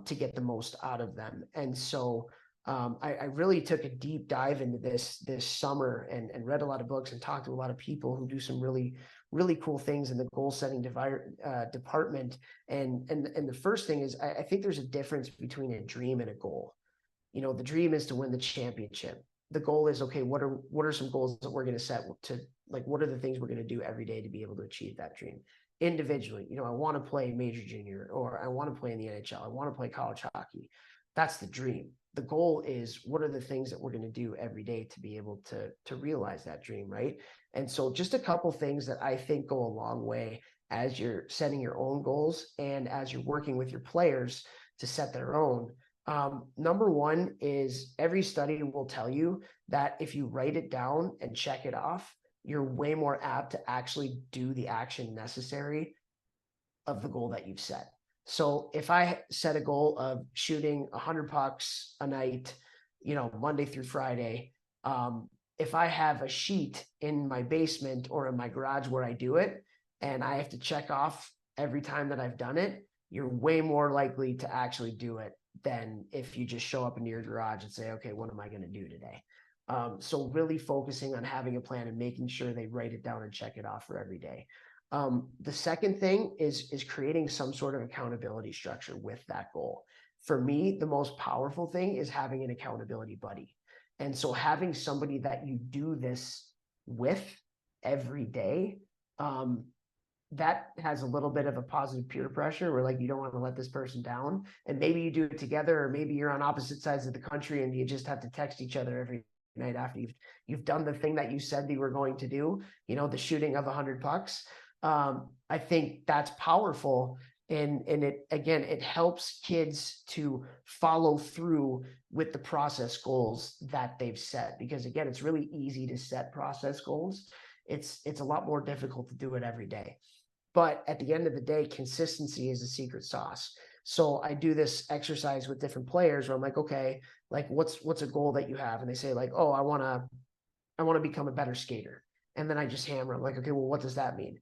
to get the most out of them. And so I really took a deep dive into this summer and read a lot of books and talked to a lot of people who do some really cool things in the goal setting department. And the first thing is I think there's a difference between a dream and a goal. You know, the dream is to win the championship. The goal is, okay, what are some goals that we're going to set to, like, what are the things we're going to do every day to be able to achieve that dream? Individually, you know, I want to play major junior, or I want to play in the NHL. I want to play college hockey. That's the dream. The goal is, what are the things that we're going to do every day to be able to realize that dream, right? And so just a couple things that I think go a long way as you're setting your own goals and as you're working with your players to set their own. Number one is every study will tell you that if you write it down and check it off, you're way more apt to actually do the action necessary of the goal that you've set. So if I set a goal of shooting 100 pucks a night, you know, Monday through Friday, if I have a sheet in my basement or in my garage where I do it, and I have to check off every time that I've done it, you're way more likely to actually do it than if you just show up into your garage and say, okay, what am I going to do today? So really focusing on having a plan and making sure they write it down and check it off for every day. The second thing is creating some sort of accountability structure with that goal. For me, the most powerful thing is having an accountability buddy. And so having somebody that you do this with every day, that has a little bit of a positive peer pressure where, like, you don't want to let this person down, and maybe you do it together, or maybe you're on opposite sides of the country and you just have to text each other every night after you've done the thing that you said you were going to do, you know, the shooting of 100 pucks. I think that's powerful. And it, again, it helps kids to follow through with the process goals that they've set, because again, it's really easy to set process goals. It's a lot more difficult to do it every day. But at the end of the day, consistency is the secret sauce. So I do this exercise with different players where I'm like, okay, like what's a goal that you have? And they say, like, oh, I want to become a better skater. And then I just hammer. I'm like, okay, well, what does that mean?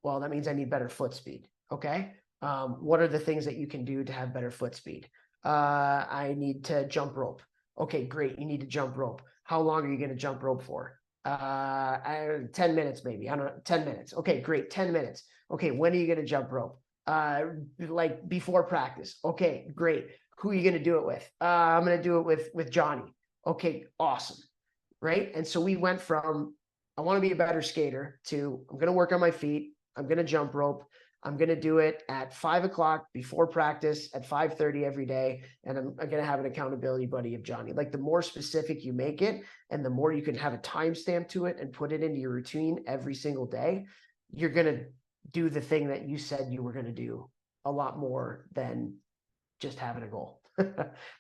Well, that means I need better foot speed. Okay. What are the things that you can do to have better foot speed? I need to jump rope. Okay, great. You need to jump rope. How long are you going to jump rope for? 10 minutes, maybe. I don't know, 10 minutes. Okay, great. 10 minutes. Okay, when are you going to jump rope? Like before practice. Okay, great. Who are you going to do it with? I'm going to do it with Johnny. Okay, awesome. Right. And so we went from, I want to be a better skater to, I'm going to work on my feet. I'm going to jump rope. I'm going to do it at 5 o'clock before practice at 5:30 every day. And I'm going to have an accountability buddy of Johnny. Like the more specific you make it and the more you can have a timestamp to it and put it into your routine every single day, you're going to do the thing that you said you were going to do a lot more than just having a goal.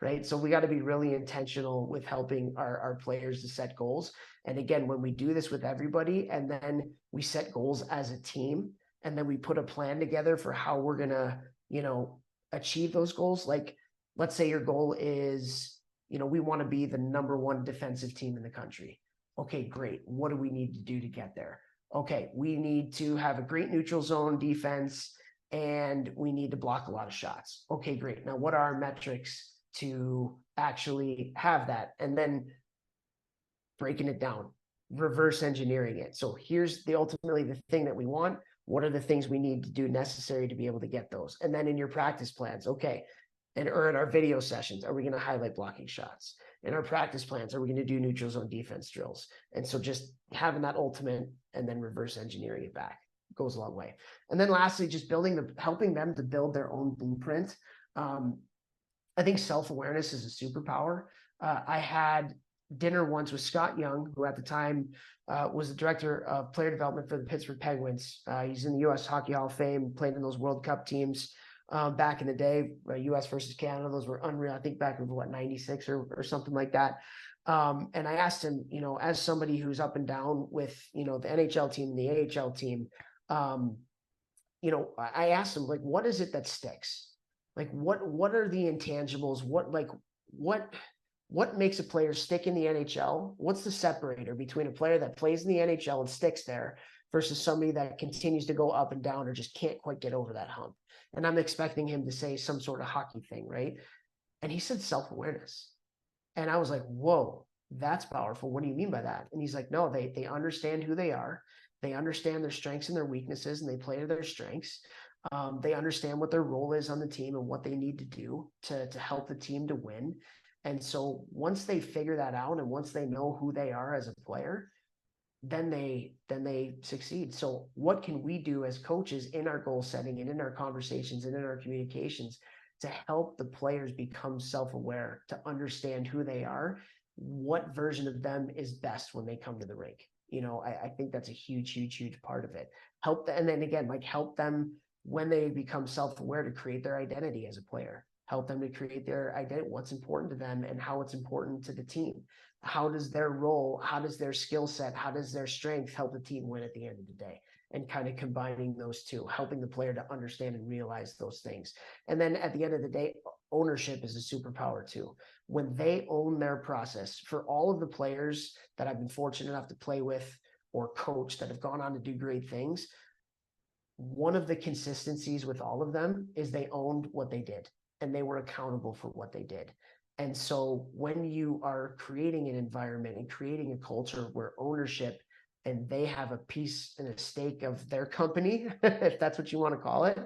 Right. So we got to be really intentional with helping our players to set goals. And again, when we do this with everybody and then we set goals as a team, and then we put a plan together for how we're going to, achieve those goals. Like, let's say your goal is, we want to be the #1 defensive team in the country. Okay, great. What do we need to do to get there? Okay, we need to have a great neutral zone defense and we need to block a lot of shots. Okay, great. Now, what are our metrics to actually have that? And then breaking it down, reverse engineering it. So here's ultimately the thing that we want. What are the things we need to do necessary to be able to get those? And then in your practice plans, okay, or in our video sessions, are we going to highlight blocking shots? In our practice plans, are we going to do neutral zone defense drills? And so just having that ultimate and then reverse engineering it back goes a long way. And then lastly, just helping them to build their own blueprint. I think self-awareness is a superpower. I had dinner once with Scott Young, who at the time was the director of player development for the Pittsburgh Penguins. He's in the U.S. Hockey Hall of Fame, played in those World Cup teams back in the day, U.S. versus Canada. Those were unreal. I think back in 96 or something like that. And I asked him, as somebody who's up and down with, the NHL team and the AHL team, I asked him, like, what is it that sticks? Like, what are the intangibles? What makes a player stick in the NHL? What's the separator between a player that plays in the NHL and sticks there versus somebody that continues to go up and down or just can't quite get over that hump? And I'm expecting him to say some sort of hockey thing, right? And he said self-awareness. And I was like, whoa, that's powerful. What do you mean by that? And he's like, no, they understand who they are. They understand their strengths and their weaknesses, and they play to their strengths. They understand what their role is on the team and what they need to do to help the team to win. And so once they figure that out and once they know who they are as a player, then they succeed. So what can we do as coaches in our goal setting and in our conversations and in our communications to help the players become self-aware, to understand who they are, what version of them is best when they come to the rink? I think that's a huge, huge, huge part of it. And then again, help them when they become self-aware to create their identity as a player. Help them to create their identity, what's important to them and how it's important to the team. How does their role, how does their skill set, how does their strength help the team win at the end of the day? And kind of combining those two, helping the player to understand and realize those things. And then at the end of the day, ownership is a superpower too. When they own their process, for all of the players that I've been fortunate enough to play with or coach that have gone on to do great things, one of the consistencies with all of them is they owned what they did. And they were accountable for what they did. And so when you are creating an environment and creating a culture where ownership and they have a piece and a stake of their company, if that's what you want to call it,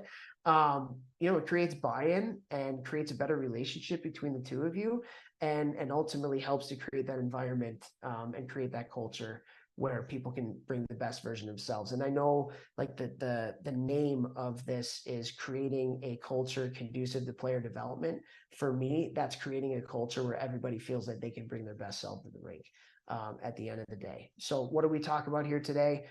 it creates buy-in and creates a better relationship between the two of you and ultimately helps to create that environment and create that culture where people can bring the best version of themselves. And I know the name of this is creating a culture conducive to player development. For me, that's creating a culture where everybody feels that they can bring their best self to the rink at the end of the day. So what do we talk about here today?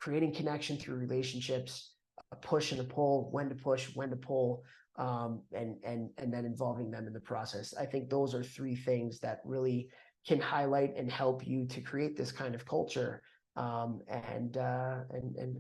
Creating connection through relationships, a push and a pull, when to push, when to pull, and then involving them in the process. I think those are three things that really can highlight and help you to create this kind of culture and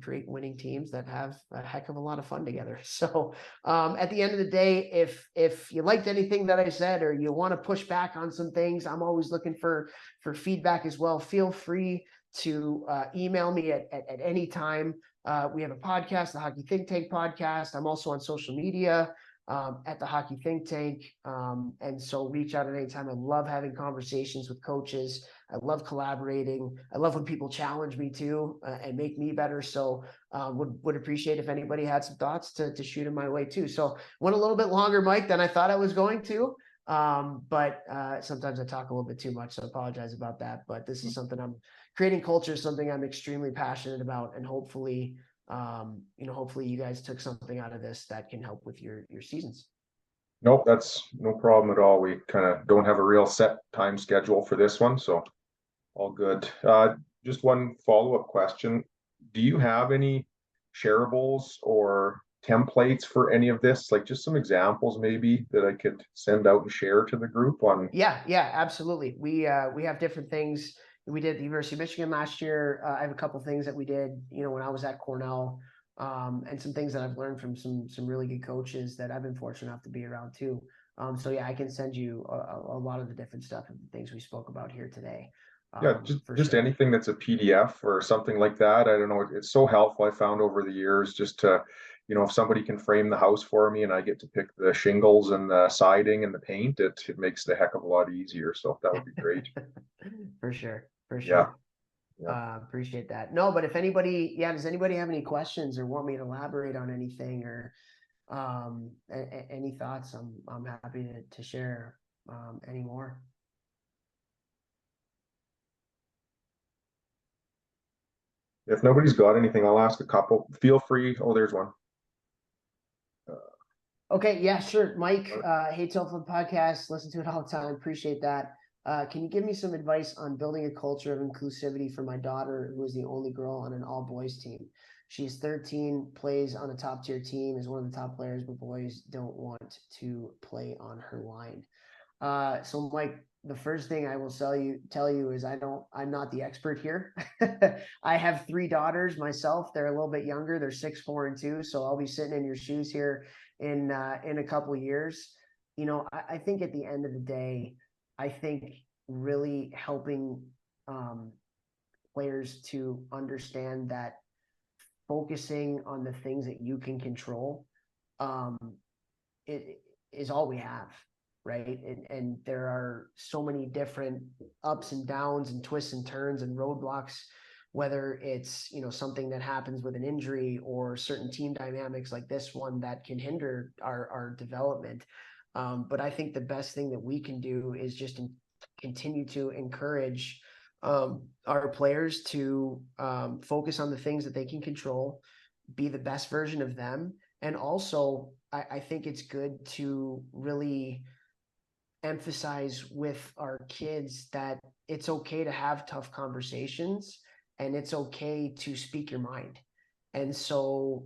create winning teams that have a heck of a lot of fun together. So at the end of the day, if you liked anything that I said or you want to push back on some things, I'm always looking for feedback as well. Feel free to email me at any time. We have a podcast, the Hockey Think Tank podcast. I'm also on social media at the Hockey Think Tank. And so reach out at any time. I love having conversations with coaches. I love collaborating. I love when people challenge me too and make me better. So would appreciate if anybody had some thoughts to shoot in my way too. So went a little bit longer, Mike, than I thought I was going to. But sometimes I talk a little bit too much, so I apologize about that. But this is something creating culture is something I'm extremely passionate about, and hopefully, hopefully you guys took something out of this that can help with your seasons. Nope, that's no problem at all. We kind of don't have a real set time schedule for this one, so all good. Just one follow-up question. Do you have any shareables or templates for any of this? Like just some examples maybe that I could send out and share to the group on? Yeah, absolutely. We have different things we did at the University of Michigan last year. I have a couple things that we did, when I was at Cornell, and some things that I've learned from some really good coaches that I've been fortunate enough to be around too. So yeah, I can send you a lot of the different stuff and the things we spoke about here today. Yeah, For just sure. anything that's a PDF or something like that. I don't know. It's so helpful. I found over the years just to, if somebody can frame the house for me and I get to pick the shingles and the siding and the paint, it makes it a heck of a lot easier. So that would be great. For sure. Yeah. Yeah. Appreciate that. No, but if anybody, does anybody have any questions or want me to elaborate on anything or any thoughts? I'm happy to share any more. If nobody's got anything, I'll ask a couple. Feel free. Oh, there's one. Okay, yeah, sure. Mike, hey Topher podcast, listen to it all the time. Appreciate that. Can you give me some advice on building a culture of inclusivity for my daughter, who is the only girl on an all boys team? She's 13, plays on a top tier team, is one of the top players, but boys don't want to play on her line. So Mike, the first thing I will tell you is I'm not the expert here. I have 3 daughters myself. They're a little bit younger. They're 6, 4, and 2. So I'll be sitting in your shoes here in a couple of years. I think at the end of the day, I think really helping players to understand that focusing on the things that you can control it is all we have, right? And there are so many different ups and downs and twists and turns and roadblocks, whether it's something that happens with an injury or certain team dynamics like this one that can hinder our development. But I think the best thing that we can do is just continue to encourage our players to focus on the things that they can control, be the best version of them. And also, I think it's good to really emphasize with our kids that it's okay to have tough conversations and it's okay to speak your mind. And so,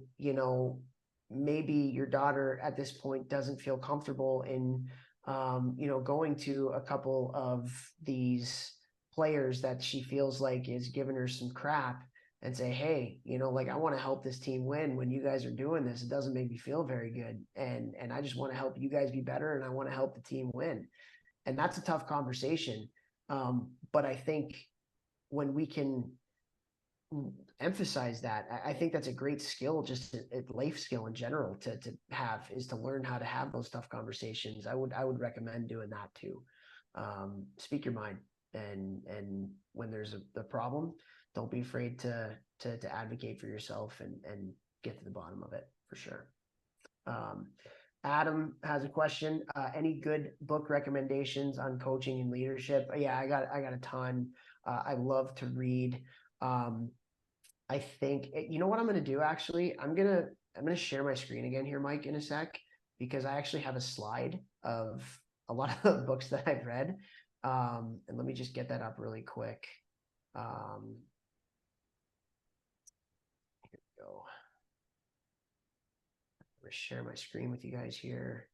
maybe your daughter at this point doesn't feel comfortable in, going to a couple of these players that she feels like is giving her some crap and say, hey, I want to help this team win. When you guys are doing this, it doesn't make me feel very good. And I just want to help you guys be better. And I want to help the team win. And that's a tough conversation. But I think when we can emphasize that, I think that's a great skill, just a life skill in general to have, is to learn how to have those tough conversations. I would recommend doing that too. Speak your mind. And when there's a problem, don't be afraid to advocate for yourself and get to the bottom of it for sure. Adam has a question. Any good book recommendations on coaching and leadership? Yeah, I got a ton. I love to read. I think what I'm going to do actually. I'm going to share my screen again here, Mike, in a sec, because I actually have a slide of a lot of the books that I've read. And let me just get that up really quick. Here we go. I'm going to share my screen with you guys here.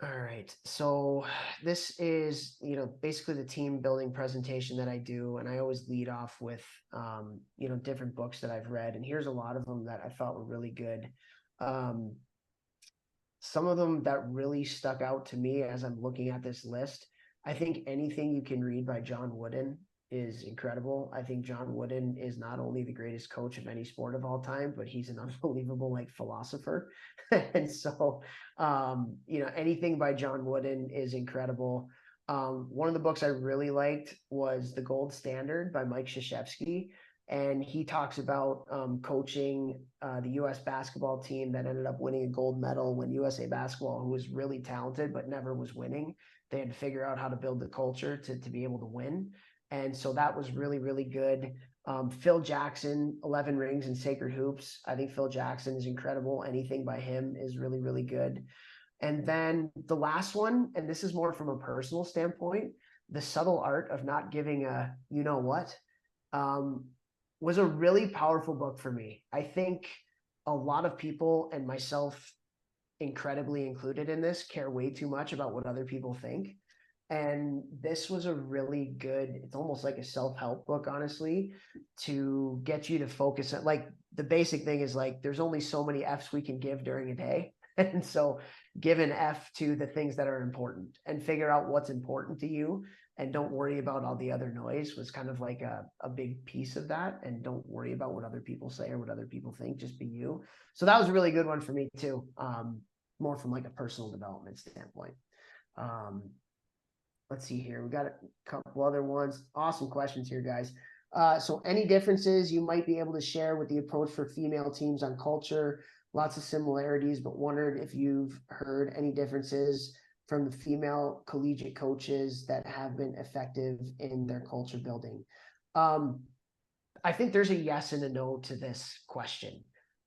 All right. So this is, basically the team building presentation that I do. And I always lead off with, different books that I've read. And here's a lot of them that I thought were really good. Some of them that really stuck out to me as I'm looking at this list. I think anything you can read by John Wooden is incredible. I think John Wooden is not only the greatest coach of any sport of all time, but he's an unbelievable like philosopher. And so, anything by John Wooden is incredible. One of the books I really liked was The Gold Standard by Mike Krzyzewski. And he talks about coaching the U.S. basketball team that ended up winning a gold medal when USA Basketball, who was really talented but never was winning, they had to figure out how to build the culture to be able to win. And so that was really, really good. Phil Jackson, 11 Rings and Sacred Hoops. I think Phil Jackson is incredible. Anything by him is really, really good. And then the last one, and this is more from a personal standpoint, The Subtle Art of Not Giving a You Know What, was a really powerful book for me. I think a lot of people, and myself incredibly included in this, care way too much about what other people think. And this was a really good, it's almost like a self-help book, honestly, to get you to focus on, like, the basic thing is like, there's only so many F's we can give during a day. And so give an F to the things that are important and figure out what's important to you. And don't worry about all the other noise was kind of like a big piece of that. And don't worry about what other people say or what other people think, just be you. So that was a really good one for me too. More from like a personal development standpoint. Let's see here. We got a couple other ones. Awesome questions here, guys. So any differences you might be able to share with the approach for female teams on culture? Lots of similarities, but wondered if you've heard any differences from the female collegiate coaches that have been effective in their culture building. I think there's a yes and a no to this question.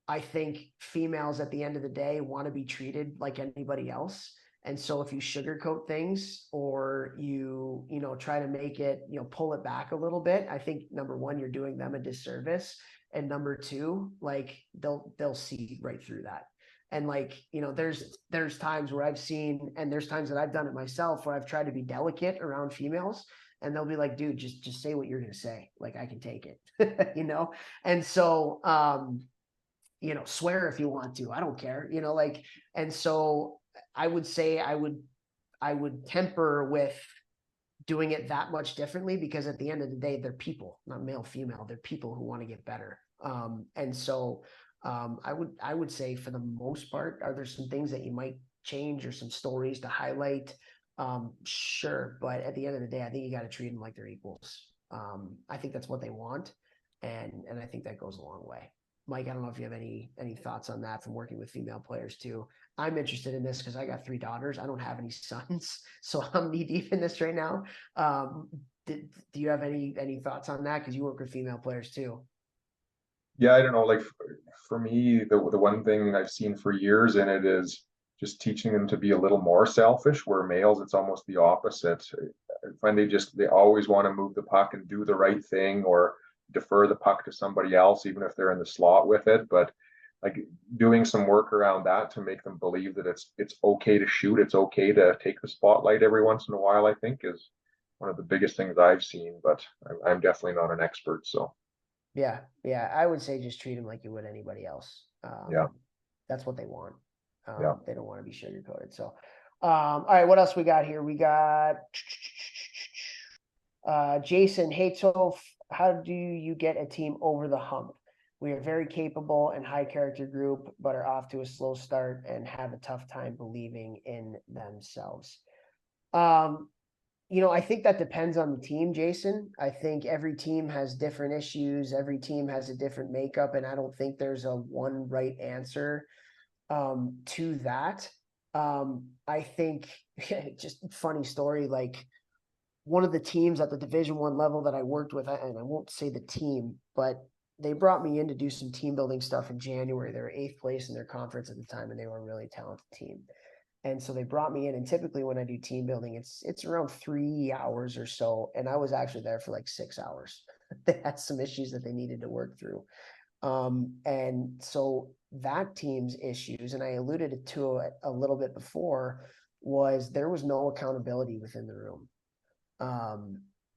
I think females at the end of the day want to be treated like anybody else. And so if you sugarcoat things or you try to make it, pull it back a little bit, I think number one, you're doing them a disservice. And number two, like they'll see right through that. And like, there's times where I've seen, and there's times that I've done it myself where I've tried to be delicate around females and they'll be like, dude, just say what you're going to say. Like, I can take it, And so, swear if you want to, I don't care, and so I would say I would temper with doing it that much differently, because at the end of the day, they're people, not male, female. They're people who want to get better. And so I would say for the most part, are there some things that you might change or some stories to highlight? Sure. But at the end of the day, I think you got to treat them like they're equals. I think that's what they want. And I think that goes a long way. Mike, I don't know if you have any thoughts on that from working with female players too. I'm interested in this because I got 3 daughters. I don't have any sons, so I'm knee deep in this right now. Do you have any thoughts on that? Because you work with female players too. Yeah, I don't know. Like for me, the one thing I've seen for years in it is just teaching them to be a little more selfish. Where males, it's almost the opposite. I find they always want to move the puck and do the right thing or defer the puck to somebody else, even if they're in the slot with it. But like doing some work around that to make them believe that it's okay to shoot, it's okay to take the spotlight every once in a while, I think is one of the biggest things I've seen. But I'm definitely not an expert, so. Yeah, I would say just treat them like you would anybody else. Yeah, that's what they want. Yeah. They don't want to be sugarcoated. So, all right, what else we got here? We got Jason. Hey, so how do you get a team over the hump? We are very capable and high character group, but are off to a slow start and have a tough time believing in themselves. I think that depends on the team, Jason. I think every team has different issues. Every team has a different makeup, and I don't think there's a one right answer to that. I think just funny story, like one of the teams at the Division I level that I worked with, and I won't say the team, but they brought me in to do some team building stuff in January. They were 8th place in their conference at the time, and they were a really talented team. And so they brought me in, and typically when I do team building, it's around 3 hours or so. And I was actually there for like 6 hours. They had some issues that they needed to work through. And so that team's issues, and I alluded to it a little bit before, was there was no accountability within the room.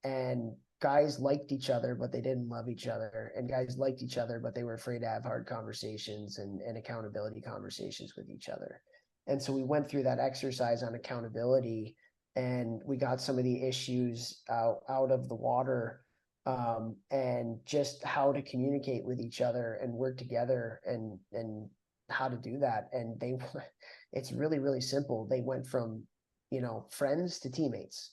And guys liked each other, but they didn't love each other. And guys liked each other, but they were afraid to have hard conversations and accountability conversations with each other. And so we went through that exercise on accountability, and we got some of the issues out of the water and just how to communicate with each other and work together and how to do that. And it's really, really simple. They went from, friends to teammates.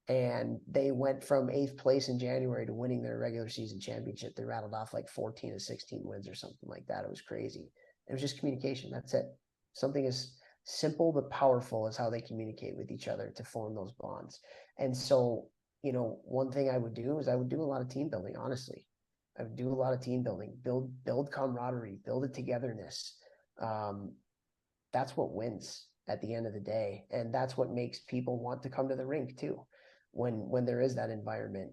And they went from 8th place in January to winning their regular season championship. They rattled off like 14 to 16 wins or something like that. It was crazy. It was just communication. That's it. Something as simple but powerful as how they communicate with each other to form those bonds. And so, one thing I would do is I would do a lot of team building, honestly. I would do a lot of team building, build camaraderie, build a togetherness. That's what wins at the end of the day. And that's what makes people want to come to the rink too, when there is that environment.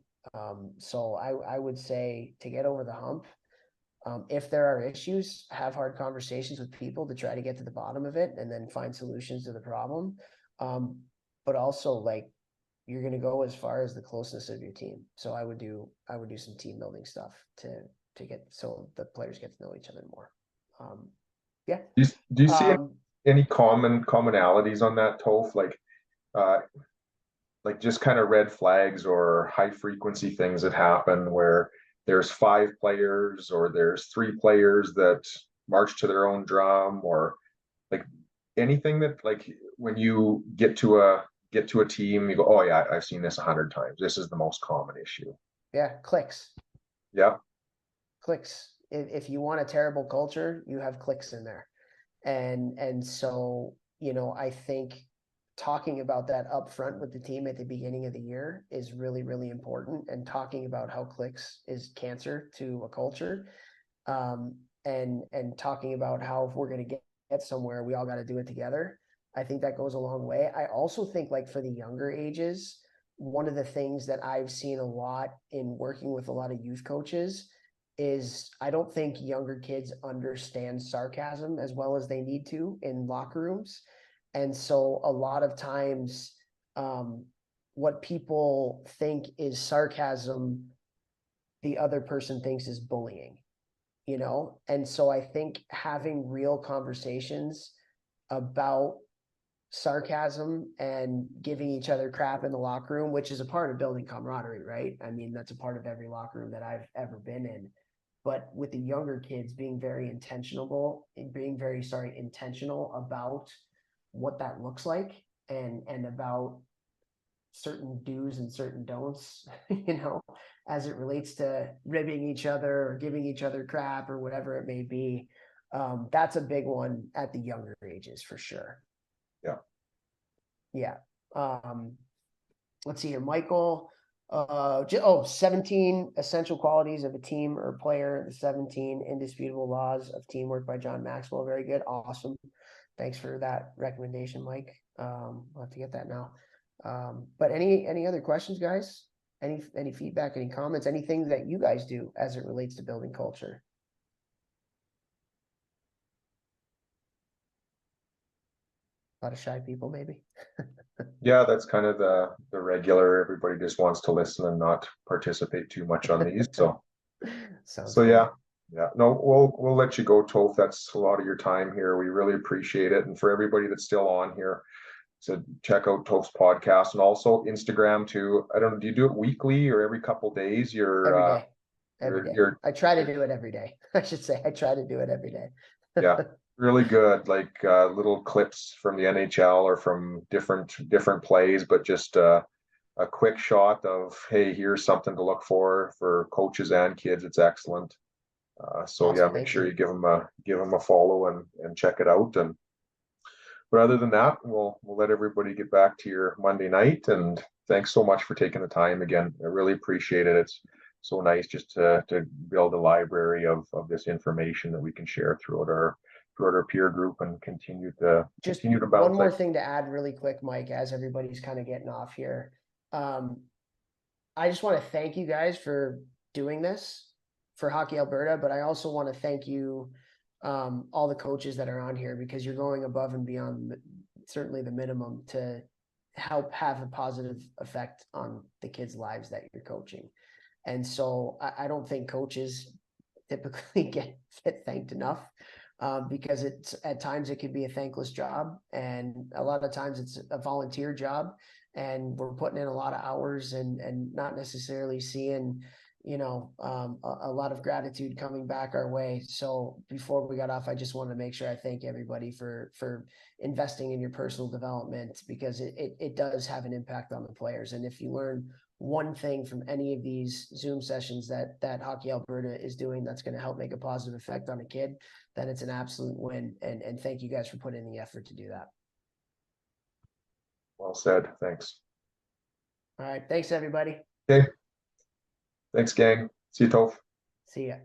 So I would say to get over the hump, if there are issues, have hard conversations with people to try to get to the bottom of it and then find solutions to the problem. But also, like, you're going to go as far as the closeness of your team. So I would do some team building stuff to get, so the players get to know each other more. Yeah. Do you see Um, any commonalities on that, Toph? Like just kind of red flags or high frequency things that happen where there's 5 players or there's 3 players that march to their own drum, or like anything that, like, when you get to a team, you go, oh yeah, I've seen this 100 times. This is the most common issue. yeah. Clicks. Yeah. Clicks. If you want a terrible culture, you have clicks in there. And so, I think talking about that up front with the team at the beginning of the year is really, really important. And talking about how clicks is cancer to a culture. And talking about how, if we're going to get somewhere, we all got to do it together. I think that goes a long way. I also think, like, for the younger ages, one of the things that I've seen a lot in working with a lot of youth coaches is I don't think younger kids understand sarcasm as well as they need to in locker rooms. And so a lot of times, what people think is sarcasm, the other person thinks is bullying, And so I think having real conversations about sarcasm and giving each other crap in the locker room, which is a part of building camaraderie, right? I mean, that's a part of every locker room that I've ever been in. But with the younger kids, being very intentional about what that looks like, and about certain do's and certain don'ts, as it relates to ribbing each other or giving each other crap or whatever it may be. That's a big one at the younger ages for sure. Yeah. Yeah. Let's see here, Michael. 17 essential qualities of a team or player, the 17 indisputable laws of teamwork by John Maxwell. Very good. Awesome. Thanks for that recommendation, Mike. I'll have to get that now. But any other questions, guys? Any feedback, any comments, anything that you guys do as it relates to building culture? A lot of shy people, maybe. Yeah, that's kind of the regular, everybody just wants to listen and not participate too much on these. So Sounds so good. yeah, no, we'll let you go, Toph. That's a lot of your time here. We really appreciate it. And for everybody that's still on here, so check out Toph's podcast and also Instagram too. I don't know, do you do it weekly or every couple days? Every day. You're I try to do it every day. I should say I try to do it every day. yeah, really good. Like little clips from the NHL or from different plays, but just a quick shot of, hey, here's something to look for coaches and kids. It's excellent. So Awesome, yeah, make thank sure you. you give them a follow and check it out. And but other than that, we'll let everybody get back to your Monday night. And thanks so much for taking the time again. I really appreciate it. It's so nice just to build a library of this information that we can share throughout our peer group and continue to One bounce. more thing to add really quick, Mike, as everybody's kind of getting off here. I just want to thank you guys for doing this for Hockey Alberta, but I also want to thank you, all the coaches that are on here, because you're going above and beyond certainly the minimum to help have a positive effect on the kids' lives that you're coaching. And so I don't think coaches typically get thanked enough, because it's at times it could be a thankless job, and a lot of times it's a volunteer job, and we're putting in a lot of hours and not necessarily seeing a lot of gratitude coming back our way. So before we got off, I just wanted to make sure I thank everybody for investing in your personal development, because it does have an impact on the players. And if you learn one thing from any of these Zoom sessions that Hockey Alberta is doing that's going to help make a positive effect on a kid, then it's an absolute win. And thank you guys for putting in the effort to do that. Well said. Thanks. All right. Thanks, everybody. Okay. Thanks, gang. See you, Toph. See ya.